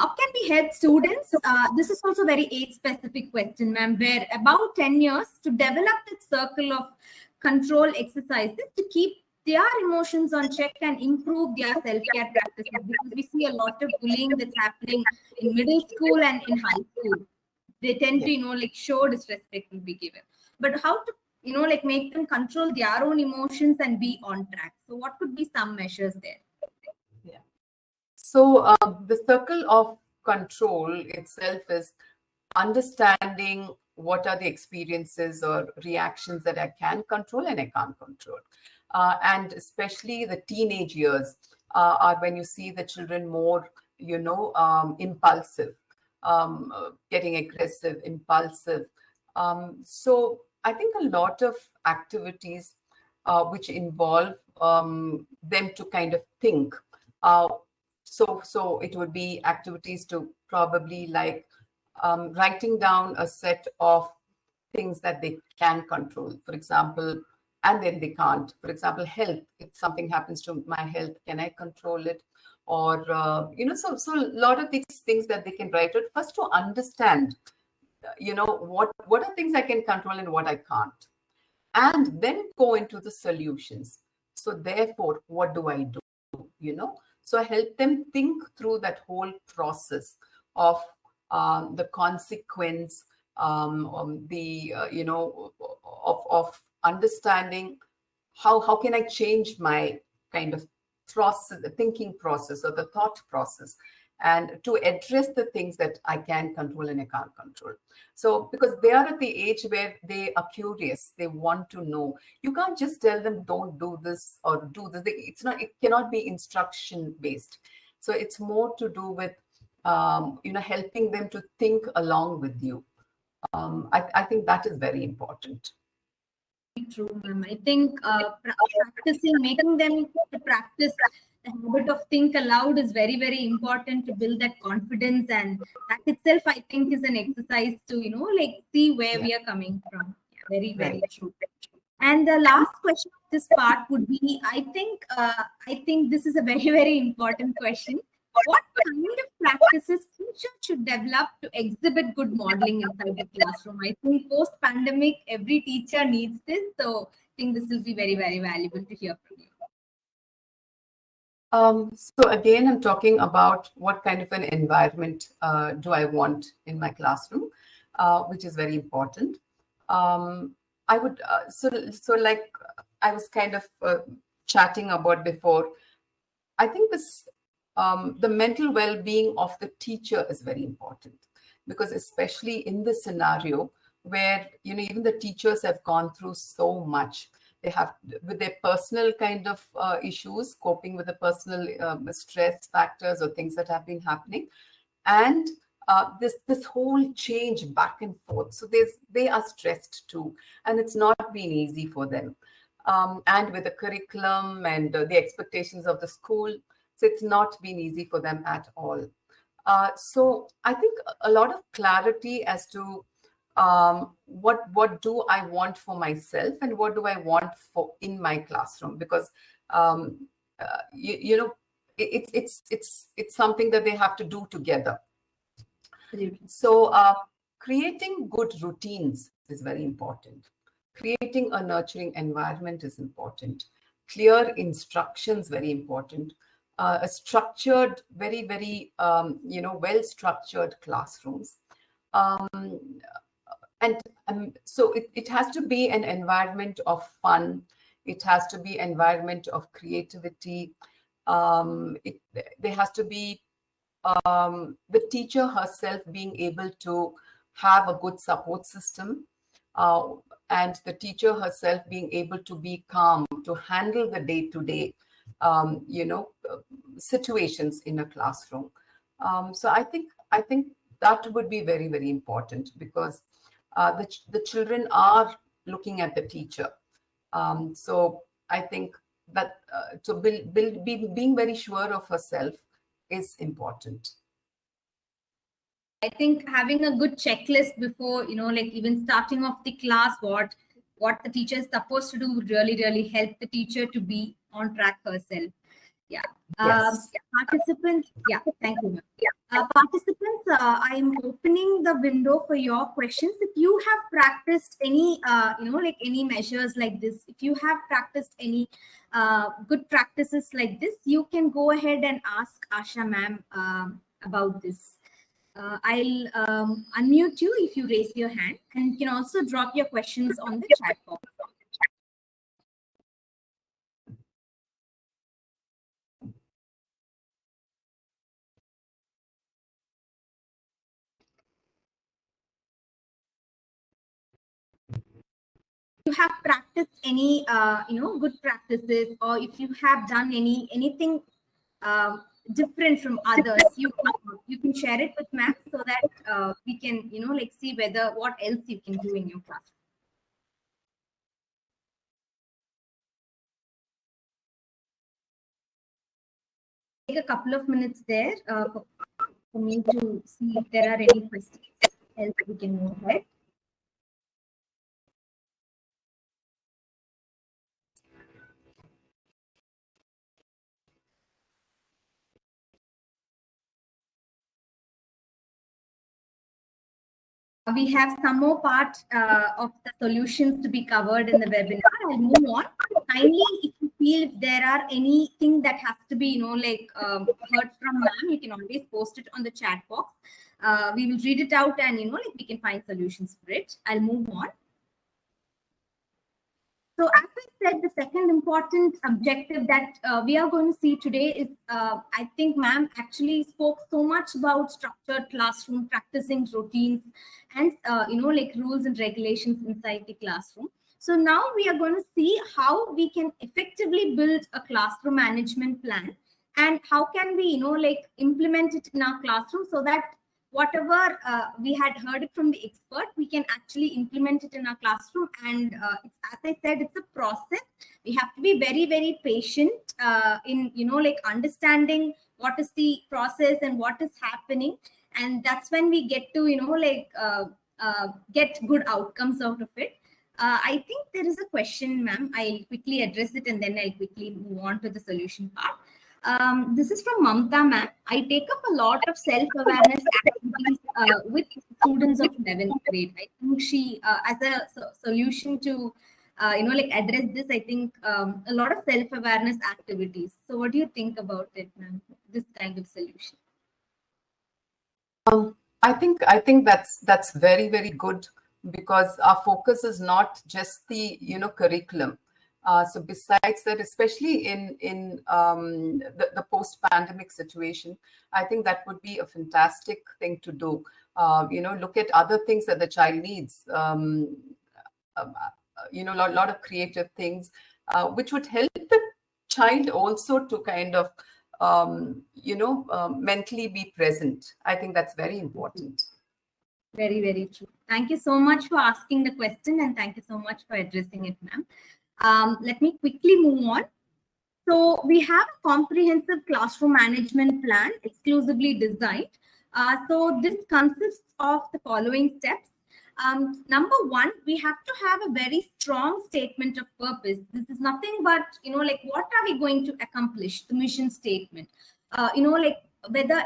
can we help students? This is also a very age-specific question, ma'am, where about 10 years to develop that circle of control exercises to keep their emotions on check and improve their self-care practices, because we see a lot of bullying that's happening in middle school and in high school. They tend to, show disrespect will be given. But how to, make them control their own emotions and be on track? So what could be some measures there? Yeah. So the circle of control itself is understanding what are the experiences or reactions that I can control and I can't control. And especially the teenage years are when you see the children more, impulsive, getting aggressive, impulsive. So I think a lot of activities which involve them to kind of think. So it would be activities to probably like writing down a set of things that they can control, for example, and then they can't. For example, health. If something happens to my health, can I control it? Or so a lot of these things that they can write it first to understand, what are things I can control and what I can't, and then go into the solutions. So therefore, what do I do? So I help them think through that whole process of the consequence, the of understanding how can I change my kind of process, the thinking process or the thought process, and to address the things that I can control and I can't control. So because they are at the age where they are curious, they want to know. You can't just tell them don't do this or do this. It cannot be instruction based. So it's more to do with helping them to think along with you. I think that is very important. True, ma'am. I think practicing, making them to practice the habit of think aloud is very, very important to build that confidence, and that itself, I think, is an exercise to see where we are coming from. Yeah, very, very true. And the last question of this part would be, I think this is a very, very important question. What kind of practices teachers should develop to exhibit good modeling inside the classroom? I think post-pandemic, every teacher needs this. So I think this will be very, very valuable to hear from you. So again, I'm talking about what kind of an environment do I want in my classroom, which is very important. I would so like I was kind of chatting about before. I think the mental well-being of the teacher is very important, because especially in this scenario where even the teachers have gone through so much. They have with their personal kind of issues, coping with the personal stress factors or things that have been happening, and this whole change back and forth. So they are stressed too, and it's not been easy for them. And with the curriculum and the expectations of the school, so it's not been easy for them at all. So I think a lot of clarity as to what do I want for myself and what do I want for in my classroom, because it's something that they have to do together. So creating good routines is very important. Creating a nurturing environment is important. Clear instructions very important. A structured, very, very well-structured classrooms. So it has to be an environment of fun. It has to be an environment of creativity. There has to be the teacher herself being able to have a good support system, and the teacher herself being able to be calm, to handle the day-to-day situations in a classroom. So I think that would be very, very important, because the children are looking at the teacher. So I think that being very sure of herself is important. I think having a good checklist before, even starting off the class, what the teacher is supposed to do would really, really help the teacher to be on track herself. Yeah. Yes. Participants. Yeah. Thank you, ma'am. Participants, I am opening the window for your questions. If you have practiced any, any measures like this, if you have practiced any good practices like this, you can go ahead and ask Asha ma'am about this. I'll unmute you if you raise your hand, and you can also drop your questions on the chat box. You have practiced any good practices, or if you have done anything different from others, you can share it with Max, so that we can see whether what else you can do in your class. Take a couple of minutes there for me to see if there are any questions. Else we can move ahead. We have some more part of the solutions to be covered in the webinar. I'll move on. Kindly, if you feel if there are anything that has to be, heard from ma'am, you can always post it on the chat box. We will read it out and, we can find solutions for it. I'll move on. So as I said, the second important objective that we are going to see today is, I think ma'am actually spoke so much about structured classroom, practicing routines and, rules and regulations inside the classroom. So now we are going to see how we can effectively build a classroom management plan and how can we, implement it in our classroom so that whatever we had heard it from the expert, we can actually implement it in our classroom. And as I said, it's a process. We have to be very, very patient in, understanding what is the process and what is happening. And that's when we get to, get good outcomes out of it. I think there is a question, ma'am. I'll quickly address it and then I'll quickly move on to the solution part. This is from Mamta ma'am. I take up a lot of self-awareness activities with students of 11th grade. I think she, as a solution to, address this, I think a lot of self-awareness activities. So what do you think about it, ma'am? This kind of solution? I think that's very, very good, because our focus is not just the curriculum. So besides that, especially in the post-pandemic situation, I think that would be a fantastic thing to do. Look at other things that the child needs. A lot of creative things, which would help the child also to kind of mentally be present. I think that's very important. Very, very true. Thank you so much for asking the question and thank you so much for addressing it, ma'am. Let me quickly move on. So we have a comprehensive classroom management plan exclusively designed. So this consists of the following steps. Number one, we have to have a very strong statement of purpose. This is nothing but, what are we going to accomplish? The mission statement. Whether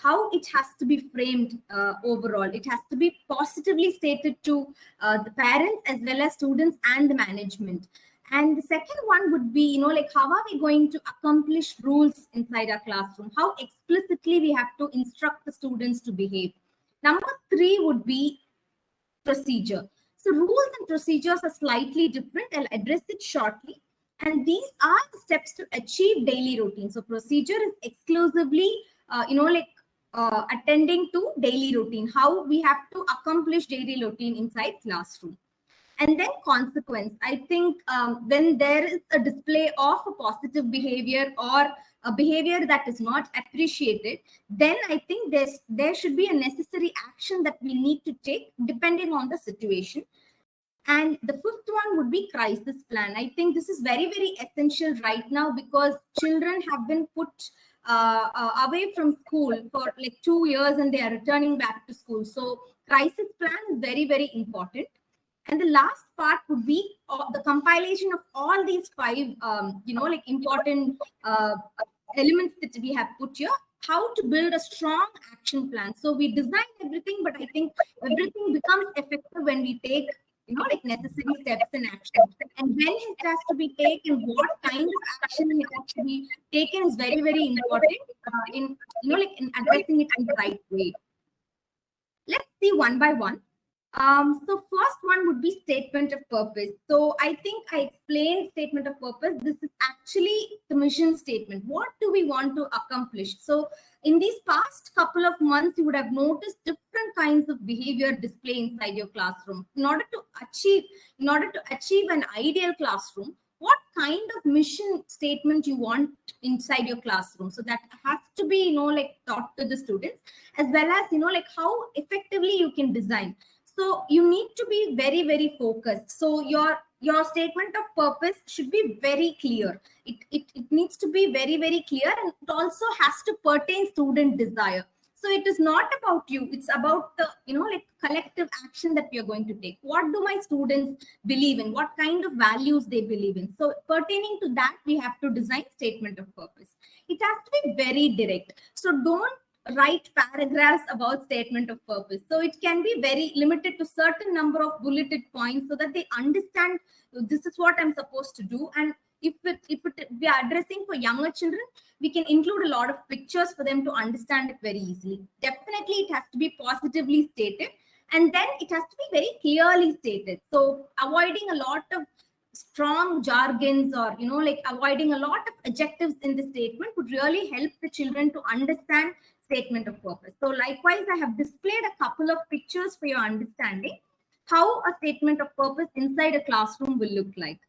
how it has to be framed overall. It has to be positively stated to the parents as well as students and the management. And the second one would be, how are we going to accomplish rules inside our classroom? How explicitly we have to instruct the students to behave. Number three would be procedure. So rules and procedures are slightly different. I'll address it shortly. And these are the steps to achieve daily routine. So procedure is exclusively, attending to daily routine, how we have to accomplish daily routine inside classroom. And then consequence. I think when there is a display of a positive behavior or a behavior that is not appreciated, then I think there should be a necessary action that we need to take depending on the situation. And the fifth one would be crisis plan. I think this is very, very essential right now because children have been put away from school for like 2 years and they are returning back to school. So crisis plan is very, very important. And the last part would be the compilation of all these five, important elements that we have put here, how to build a strong action plan. So we design everything, but I think everything becomes effective when we take, necessary steps in action. And when it has to be taken, what kind of action it has to be taken is very, very important in addressing it in the right way. Let's see one by one. So first one would be statement of purpose. So I think I explained statement of purpose. This is actually the mission statement. What do we want to accomplish? So in these past couple of months, you would have noticed different kinds of behavior display inside your classroom. In order to achieve an ideal classroom, what kind of mission statement you want inside your classroom? So that has to be, taught to the students, as well as, how effectively you can design. So you need to be very, very focused. So your statement of purpose should be very clear. It needs to be very, very clear, and it also has to pertain student desire. So it is not about you. It's about the, collective action that we are going to take. What do my students believe in? What kind of values they believe in? So pertaining to that, we have to design statement of purpose. It has to be very direct. So don't write paragraphs about statement of purpose. So it can be very limited to certain number of bulleted points so that they understand this is what I'm supposed to do. And if we are addressing for younger children, we can include a lot of pictures for them to understand it very easily. Definitely, it has to be positively stated, and then it has to be very clearly stated. So avoiding a lot of strong jargons, or like avoiding a lot of adjectives in the statement would really help the children to understand statement of purpose. So likewise, I have displayed a couple of pictures for your understanding how a statement of purpose inside a classroom will look like.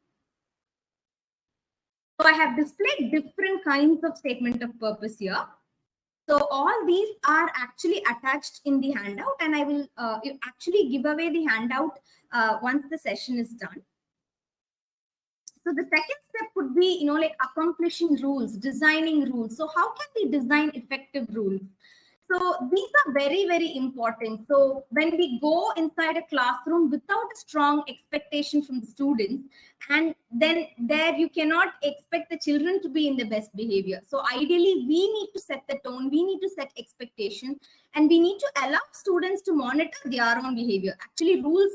So I have displayed different kinds of statement of purpose here. So all these are actually attached in the handout, and I will actually give away the handout once the session is done. So the second step would be, like accomplishing rules, designing rules. So how can we design effective rules? So these are very, very important. So when we go inside a classroom without a strong expectation from the students, and then there you cannot expect the children to be in the best behavior. So ideally, we need to set the tone, we need to set expectation, and we need to allow students to monitor their own behavior. Actually, rules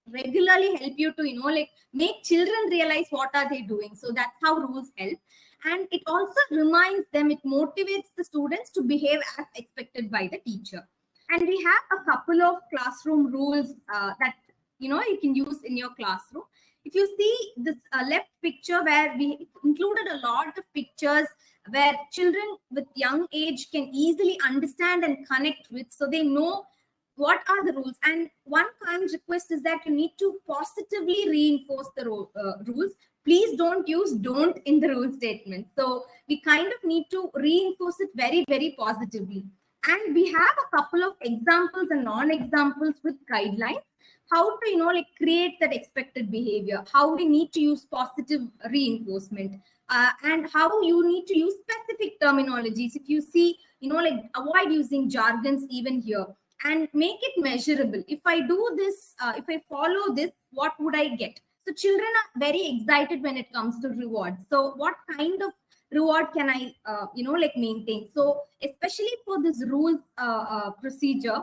regularly help you to, like make children realize what are they doing. So that's how rules help. And it also reminds them, it motivates the students to behave as expected by the teacher. And we have a couple of classroom rules that you can use in your classroom. If you see this left picture, where we included a lot of pictures where children with young age can easily understand and connect with, so they know what are the rules. And one kind request is that you need to positively reinforce the rules. Please don't use don't in the rule statement. So we kind of need to reinforce it very, very positively. And we have a couple of examples and non-examples with guidelines, how to, like create that expected behavior, how we need to use positive reinforcement, and how you need to use specific terminologies. If you see, like avoid using jargons even here, and make it measurable. If I do this, if I follow this, what would I get? So children are very excited when it comes to rewards. So what kind of reward can I, like maintain? So especially for this rules procedure,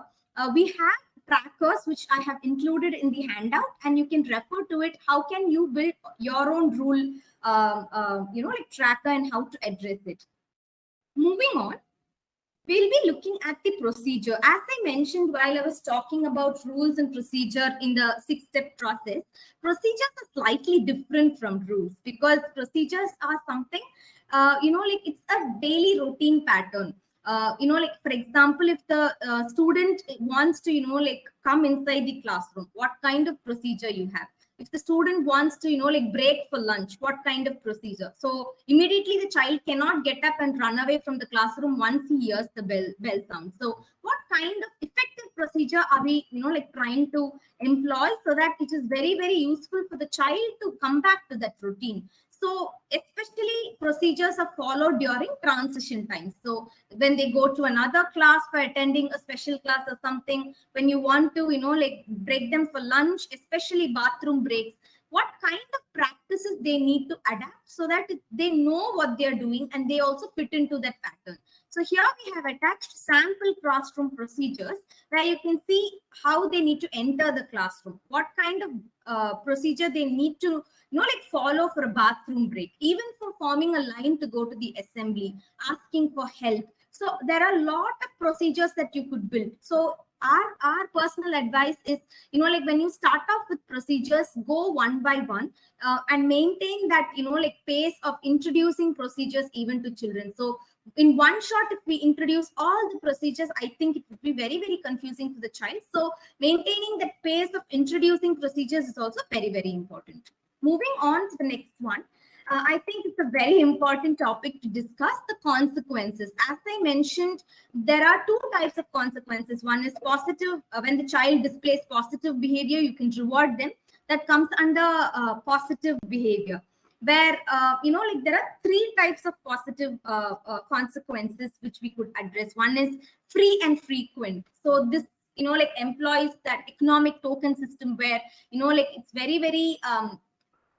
we have trackers which I have included in the handout, and you can refer to it. How can you build your own rule, like tracker, and how to address it? Moving on, we'll be looking at the procedure. As I mentioned while I was talking about rules and procedure in the 6-step process, procedures are slightly different from rules, because procedures are something, like it's a daily routine pattern. Like for example, if the student wants to, like come inside the classroom, what kind of procedure you have? If the student wants to, like break for lunch, what kind of procedure? So immediately the child cannot get up and run away from the classroom once he hears the bell sound. So what kind of effective procedure are we, like trying to employ, so that it is very, very useful for the child to come back to that routine? So especially procedures are followed during transition times. So when they go to another class for attending a special class or something, when you want to, like break them for lunch, especially bathroom breaks, what kind of practices they need to adapt, so that they know what they're doing and they also fit into that pattern. So here we have attached sample classroom procedures, where you can see how they need to enter the classroom, what kind of procedure they need to, like follow for a bathroom break, even for forming a line to go to the assembly, asking for help. So there are a lot of procedures that you could build. So our personal advice is, like when you start off with procedures, go one by one, and maintain that, like pace of introducing procedures even to children. So in one shot, if we introduce all the procedures, I think it would be very, very confusing for the child. So maintaining that pace of introducing procedures is also very, very important. Moving on to the next one, I think it's a very important topic to discuss, the consequences. As I mentioned, there are two types of consequences. One is positive. When the child displays positive behavior, you can reward them. That comes under positive behavior, where, like there are three types of positive consequences which we could address. One is free and frequent. So this, like employs that economic token system, where, like it's very, very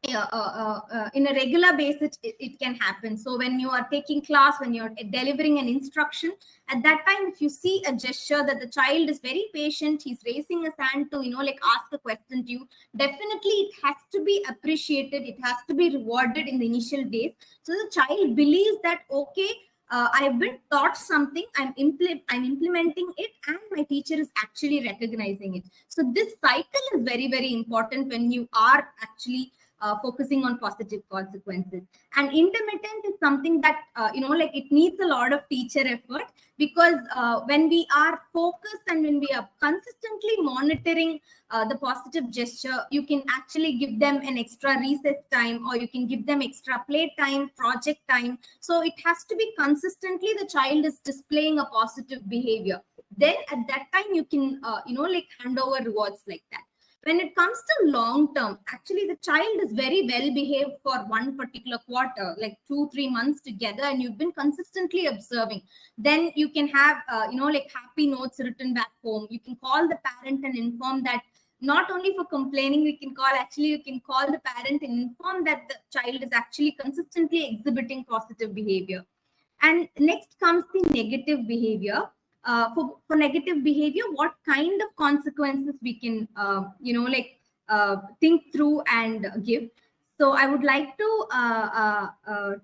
in a regular basis, it can happen. So when you are taking class, when you're delivering an instruction, at that time, if you see a gesture that the child is very patient, he's raising his hand to, like ask a question to you, definitely it has to be appreciated. It has to be rewarded in the initial days. So the child believes that, okay, I've been taught something, I'm implementing it, and my teacher is actually recognizing it. So this cycle is very, very important when you are actually focusing on positive consequences. And intermittent is something that like it needs a lot of teacher effort, because when we are focused and when we are consistently monitoring the positive gesture, you can actually give them an extra recess time, or you can give them extra play time, project time. So it has to be consistently the child is displaying a positive behavior. Then at that time you can like hand over rewards like that. When it comes to long term, actually the child is very well behaved for one particular quarter, like 2-3 months together, and you've been consistently observing. Then you can have like happy notes written back home. You can call the parent and inform that, not only for complaining, you can call the parent and inform that the child is actually consistently exhibiting positive behavior. And next comes the negative behavior. For negative behavior, what kind of consequences we can think through and give. So I would like to ask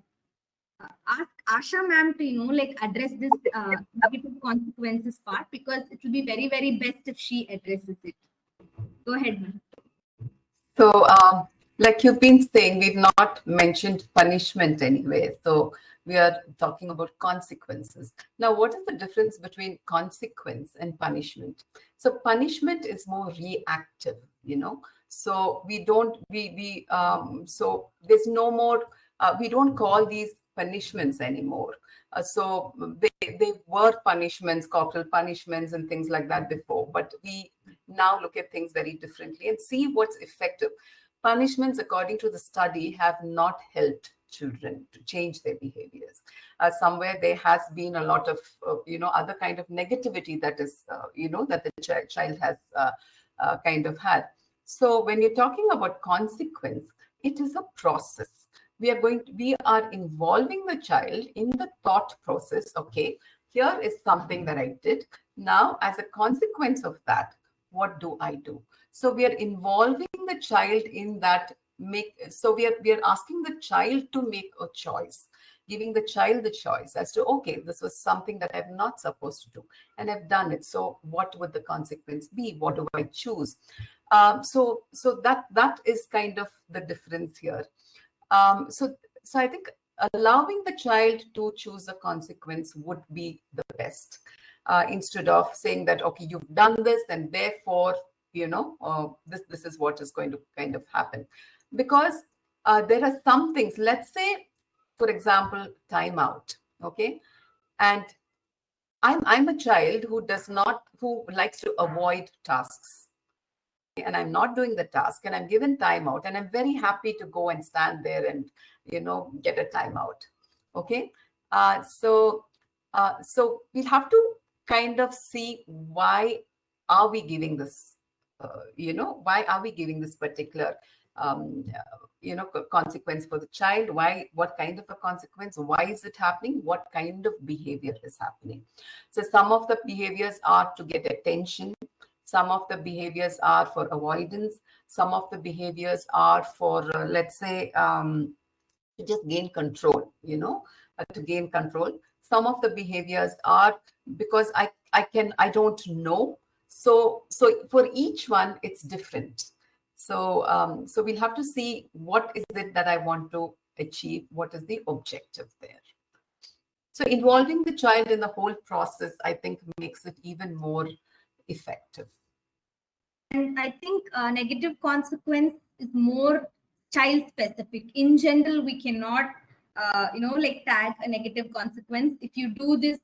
Asha ma'am to like address this negative consequences part, because it will be very, very best if she addresses it. Go ahead, ma'am. So, like you've been saying, we've not mentioned punishment anyway. So we are talking about consequences. Now, what is the difference between consequence and punishment? So punishment is more reactive, So we don't, so there's no more, we don't call these punishments anymore. So they were punishments, corporal punishments and things like that before, but we now look at things very differently and see what's effective. Punishments, according to the study, have not helped children to change their behaviors. Somewhere there has been a lot of, other kind of negativity that is, that the child has kind of had. So when you're talking about consequence, it is a process. We are involving the child in the thought process. Okay, here is something that I did. Now, as a consequence of that, what do I do? So we are involving the child in that. So we are asking the child to make a choice, giving the child the choice as to, okay, this was something that I'm not supposed to do, and I've done it. So what would the consequence be? What do I choose? So that is kind of the difference here. So I think allowing the child to choose a consequence would be the best, instead of saying that, okay, you've done this and therefore, this is what is going to kind of happen. Because there are some things, let's say, for example, timeout, okay? And I'm a child who likes to avoid tasks. And I'm not doing the task, and I'm given timeout, and I'm very happy to go and stand there and get a timeout. Okay, so we'll have to kind of see why are we giving this, why are we giving this particular consequence for the child? What kind of a consequence? Why is it happening? What kind of behavior is happening? So some of the behaviors are to get attention. Some of the behaviors are for avoidance. Some of the behaviors are for, let's say, to just gain control, to gain control. Some of the behaviors are because I don't know. So for each one, it's different. So we'll have to see what is it that I want to achieve. What is the objective there? So involving the child in the whole process, I think, makes it even more effective. And I think negative consequence is more child specific. In general, we cannot, like tag a negative consequence. If you do this,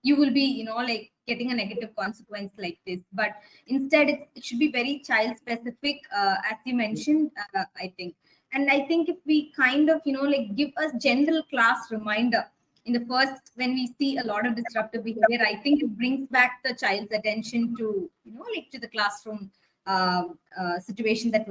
you will be, like getting a negative consequence like this. But instead, it should be very child specific, as you mentioned, I think. And I think if we kind of, like give a general class reminder in the first, when we see a lot of disruptive behavior, I think it brings back the child's attention to, like to the classroom situation that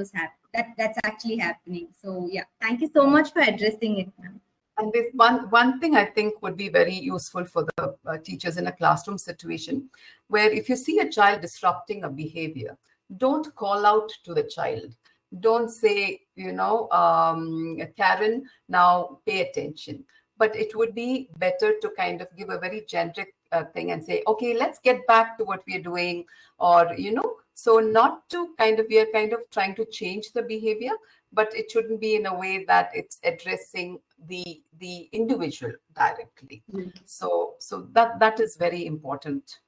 that's actually happening. So yeah, thank you so much for addressing it, ma'am. And this one thing I think would be very useful for the teachers in a classroom situation, where if you see a child disrupting a behavior, don't call out to the child. Don't say, Karen, now pay attention. But it would be better to kind of give a very generic thing and say, okay, let's get back to what we are doing. Or, so not to we are kind of trying to change the behavior, but it shouldn't be in a way that it's addressing the individual directly. So that is very important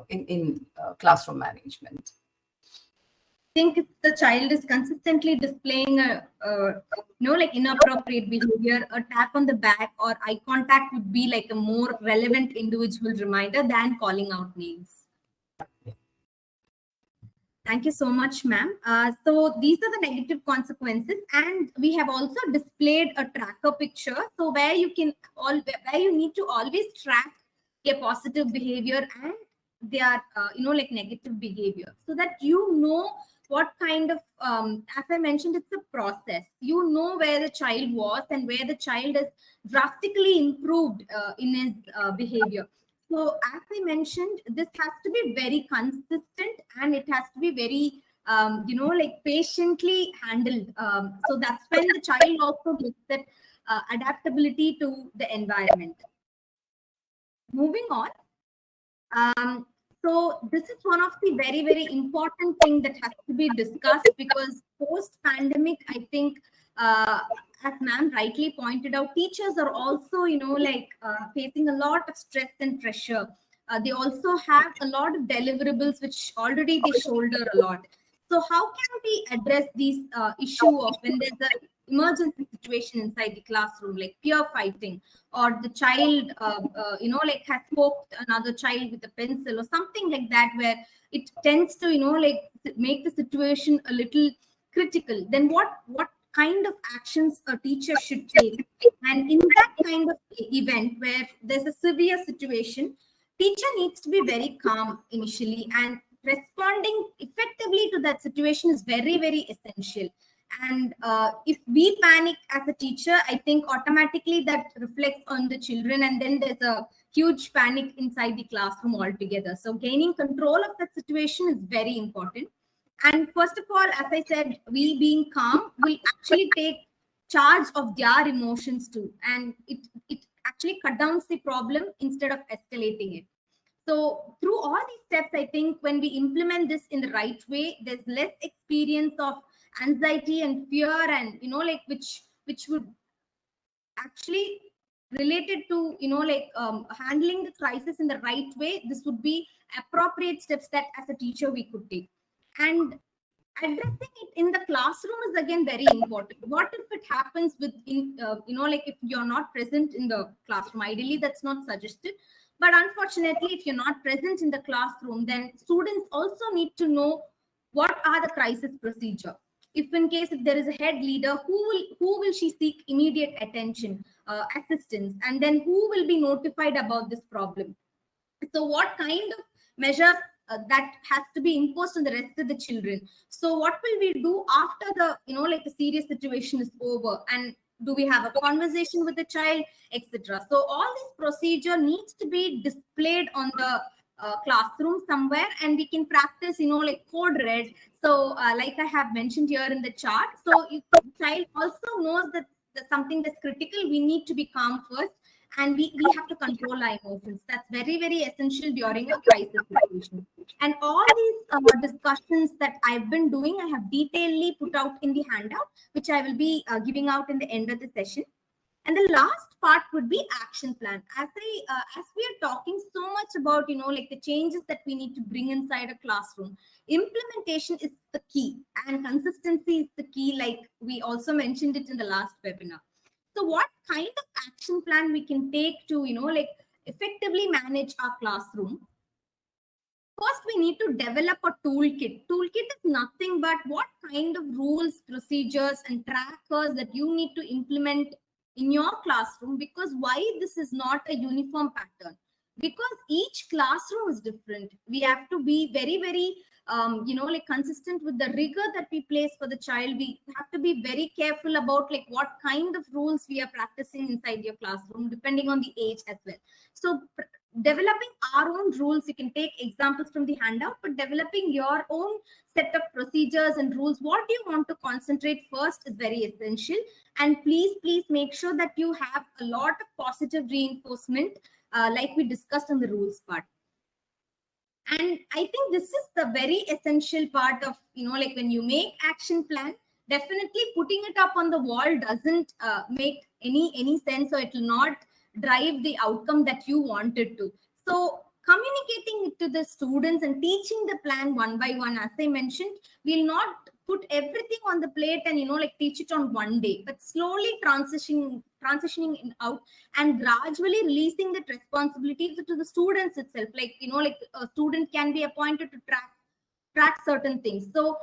in classroom management. I think if the child is consistently displaying like inappropriate behavior, a tap on the back or eye contact would be like a more relevant individual reminder than calling out names. Thank you so much, ma'am. So these are the negative consequences, and we have also displayed a tracker picture. So where you need to always track their positive behavior and their like negative behavior, so that you know what kind of as I mentioned, it's a process. You know where the child was and where the child has drastically improved in his behavior. So as I mentioned, this has to be very consistent and it has to be very, like patiently handled. So that's when the child also gets that adaptability to the environment. Moving on. So this is one of the very, very important thing that has to be discussed, because post-pandemic, I think, as ma'am rightly pointed out, teachers are also, facing a lot of stress and pressure. They also have a lot of deliverables, which already they shoulder a lot. So how can we address these issue of when there's an emergency situation inside the classroom, like peer fighting, or the child, has poked another child with a pencil or something like that, where it tends to, make the situation a little critical? Then what kind of actions a teacher should take? And in that kind of event where there's a severe situation, teacher needs to be very calm initially, and responding effectively to that situation is very, very essential. And if we panic as a teacher, I think automatically that reflects on the children, and then there's a huge panic inside the classroom altogether. So gaining control of that situation is very important. And first of all, as I said, we being calm will actually take charge of their emotions too, and it actually cut down the problem instead of escalating it. So through all these steps, I think when we implement this in the right way, there's less experience of anxiety and fear, and which would actually related to handling the crisis in the right way. This would be appropriate steps that as a teacher we could take. And addressing it in the classroom is again very important. What if it happens if you're not present in the classroom? Ideally that's not suggested, but unfortunately if you're not present in the classroom, then students also need to know what are the crisis procedure. If in case if there is a head leader, who will she seek immediate attention, assistance, and then who will be notified about this problem? So what kind of measures that has to be imposed on the rest of the children? So what will we do after the the serious situation is over, and do we have a conversation with the child, etc.? So all this procedure needs to be displayed on the classroom somewhere, and we can practice code red. So like I have mentioned here in the chart, so if the child also knows that something that's critical, we need to be calm first, and we have to control our emotions. That's very, very essential during a crisis situation. And all these discussions that I've been doing, I have detailedly put out in the handout, which I will be giving out in the end of the session. And the last part would be action plan. As we are talking so much about the changes that we need to bring inside a classroom, implementation is the key, and consistency is the key, like we also mentioned it in the last webinar. So what kind of action plan we can take to effectively manage our classroom? First, we need to develop a toolkit. Toolkit is nothing but what kind of rules, procedures, and trackers that you need to implement in your classroom, because why this is not a uniform pattern. because each classroom is different. We have to be very, very like consistent with the rigor that we place for the child. We have to be very careful about like what kind of rules we are practicing inside your classroom, depending on the age as well. So developing our own rules, you can take examples from the handout, but developing your own set of procedures and rules, what you want to concentrate first is very essential. And please make sure that you have a lot of positive reinforcement, like we discussed in the rules part. And I think this is the very essential part of, like when you make action plan, definitely putting it up on the wall doesn't make any sense, or it will not drive the outcome that you wanted to. So communicating it to the students and teaching the plan one by one, as I mentioned, will not put everything on the plate and like teach it on one day, but slowly transitioning in out, and gradually releasing that responsibility to the students itself. Like like a student can be appointed to track certain things, so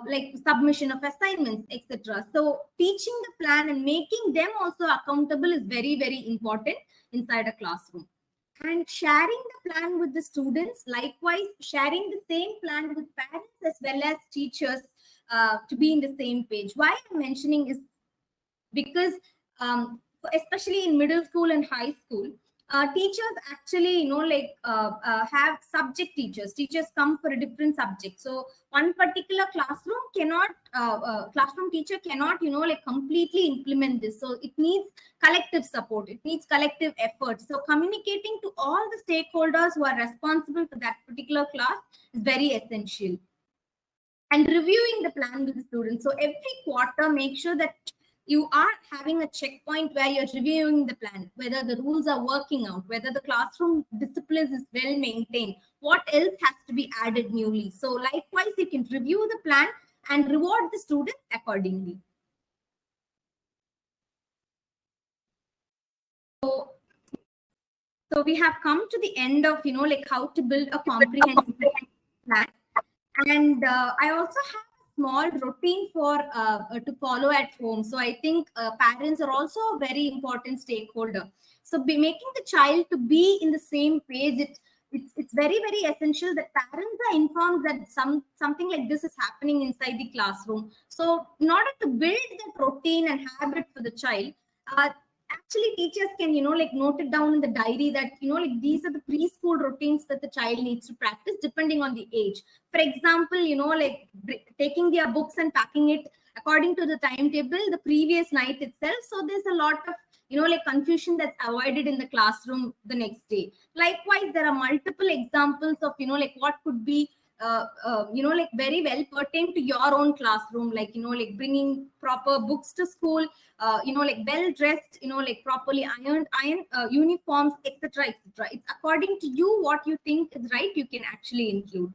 like submission of assignments, etc. So teaching the plan and making them also accountable is very, very important inside a classroom. And sharing the plan with the students, likewise sharing the same plan with parents as well as teachers, to be in the same page. Why I'm mentioning is because especially in middle school and high school, teachers actually like have subject teachers come for a different subject. So one particular classroom teacher cannot like completely implement this. So it needs collective support, it needs collective effort. So communicating to all the stakeholders who are responsible for that particular class is very essential. And reviewing the plan with the students, so every quarter make sure that you are having a checkpoint where you're reviewing the plan, whether the rules are working out, whether the classroom discipline is well maintained, what else has to be added newly. So likewise, you can review the plan and reward the students accordingly. So we have come to the end of like how to build a comprehensive plan. And I also have a small routine for to follow at home. So I think parents are also a very important stakeholder. So be making the child to be in the same page, it's very, very essential that parents are informed that something like this is happening inside the classroom. So in order to build that routine and habit for the child, actually teachers can like note it down in the diary that like these are the preschool routines that the child needs to practice depending on the age. For example, like taking their books and packing it according to the timetable the previous night itself, so there's a lot of like confusion that's avoided in the classroom the next day. Likewise, there are multiple examples of like what could be like very well pertain to your own classroom, like like bringing proper books to school, like well dressed, like properly iron uniforms, etc., etc. It's according to you, what you think is right, you can actually include.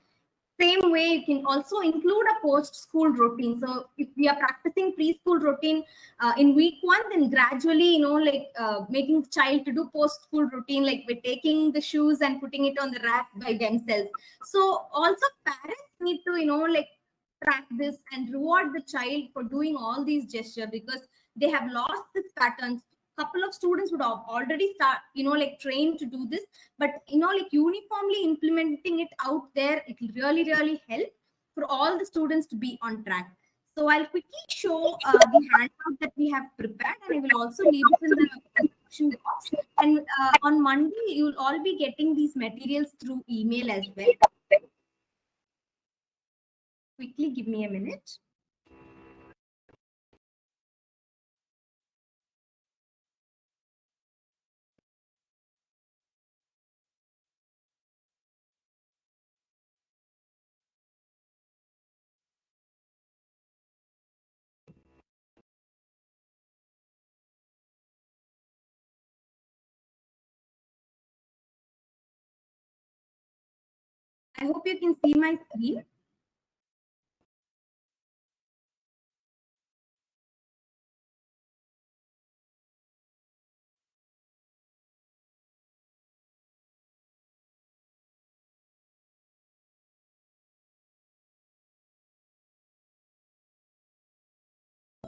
Same way, you can also include a post-school routine. So if we are practicing preschool routine in week 1, then gradually, like making the child to do post-school routine, like we're taking the shoes and putting it on the rack by themselves. So also parents need to, like track this and reward the child for doing all these gestures, because they have lost this pattern. Couple of students would have already start, like trained to do this, but like uniformly implementing it out there, it will really, really help for all the students to be on track. So I'll quickly show the handout that we have prepared, and I will also leave it in the description box. And on Monday, you'll all be getting these materials through email as well. Quickly give me a minute. I hope you can see my screen.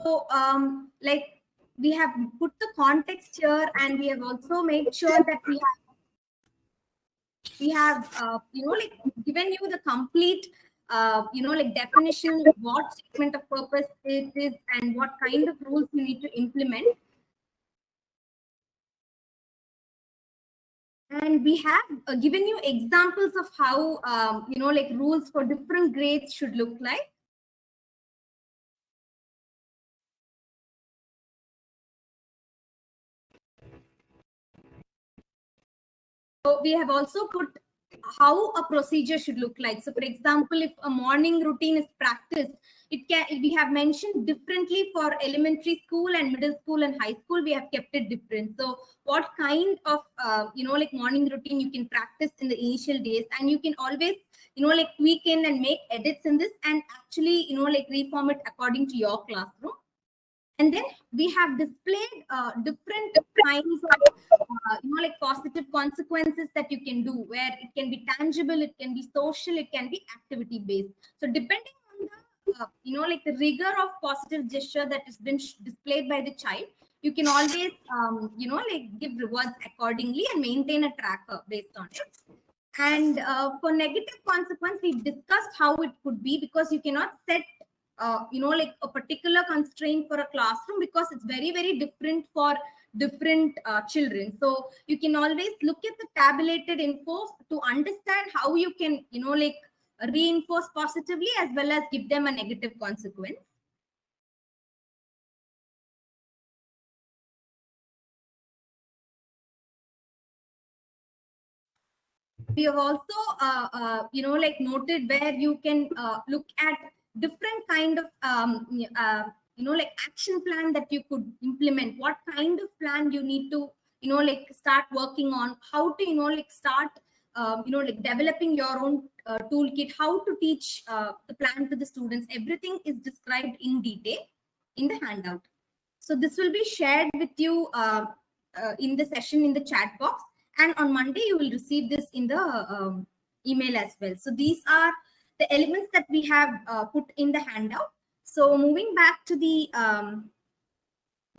So, like we have put the context here, and we have also made sure that we have We have, given you the complete, definition, what statement of purpose it is, and what kind of rules you need to implement. And we have given you examples of how, rules for different grades should look like. So we have also put how a procedure should look like. So for example, if a morning routine is practiced, we have mentioned differently for elementary school and middle school and high school. We have kept it different. So what kind of morning routine you can practice in the initial days, and you can always tweak in and make edits in this, and actually reform it according to your classroom. And then we have displayed different kinds of positive consequences that you can do, where it can be tangible, it can be social, it can be activity based. So depending on the the rigor of positive gesture that has been displayed by the child, you can always give rewards accordingly and maintain a tracker based on it. And for negative consequence, we discussed how it could be, because you cannot set a particular constraint for a classroom, because it's very, very different for different children. So you can always look at the tabulated info to understand how you can reinforce positively as well as give them a negative consequence. We have also noted where you can look at different kind of action plan that you could implement. What kind of plan you need to start working on, how to start developing your own toolkit, how to teach the plan to the students. Everything is described in detail in the handout. So this will be shared with you in the session in the chat box, and on Monday you will receive this in the email as well. So these are the elements that we have put in the handout. So moving back to the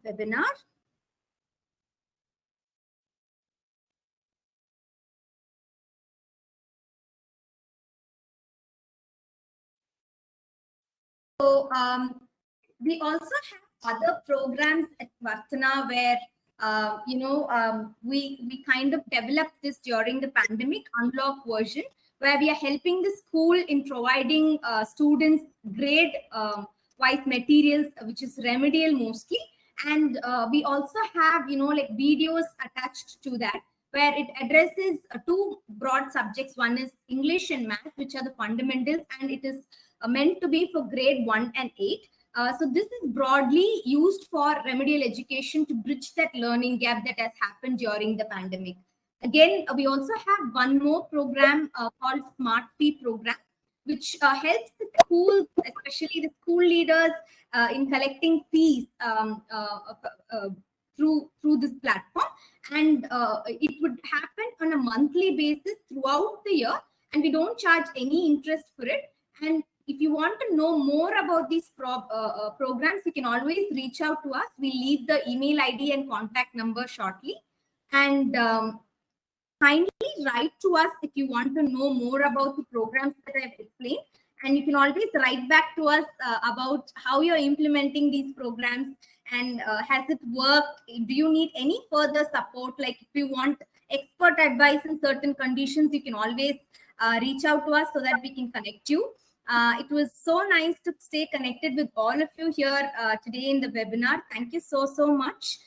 webinar. So we also have other programs at Vartana where we kind of developed this during the pandemic unlock version, where we are helping the school in providing students grade wise materials, which is remedial mostly. And we also have videos attached to that, where it addresses two broad subjects. One is English and math, which are the fundamentals, and it is meant to be for grade 1 and 8. So this is broadly used for remedial education to bridge that learning gap that has happened during the pandemic. Again, we also have one more program called Smart Fee program, which helps the schools, especially the school leaders, in collecting fees through this platform. And it would happen on a monthly basis throughout the year, and we don't charge any interest for it. And if you want to know more about these programs, you can always reach out to us. We'll leave the email ID and contact number shortly. And kindly write to us if you want to know more about the programs that I've explained. And you can always write back to us about how you're implementing these programs, and has it worked? Do you need any further support? Like if you want expert advice in certain conditions, you can always reach out to us so that we can connect you. It was so nice to stay connected with all of you here today in the webinar. Thank you so much.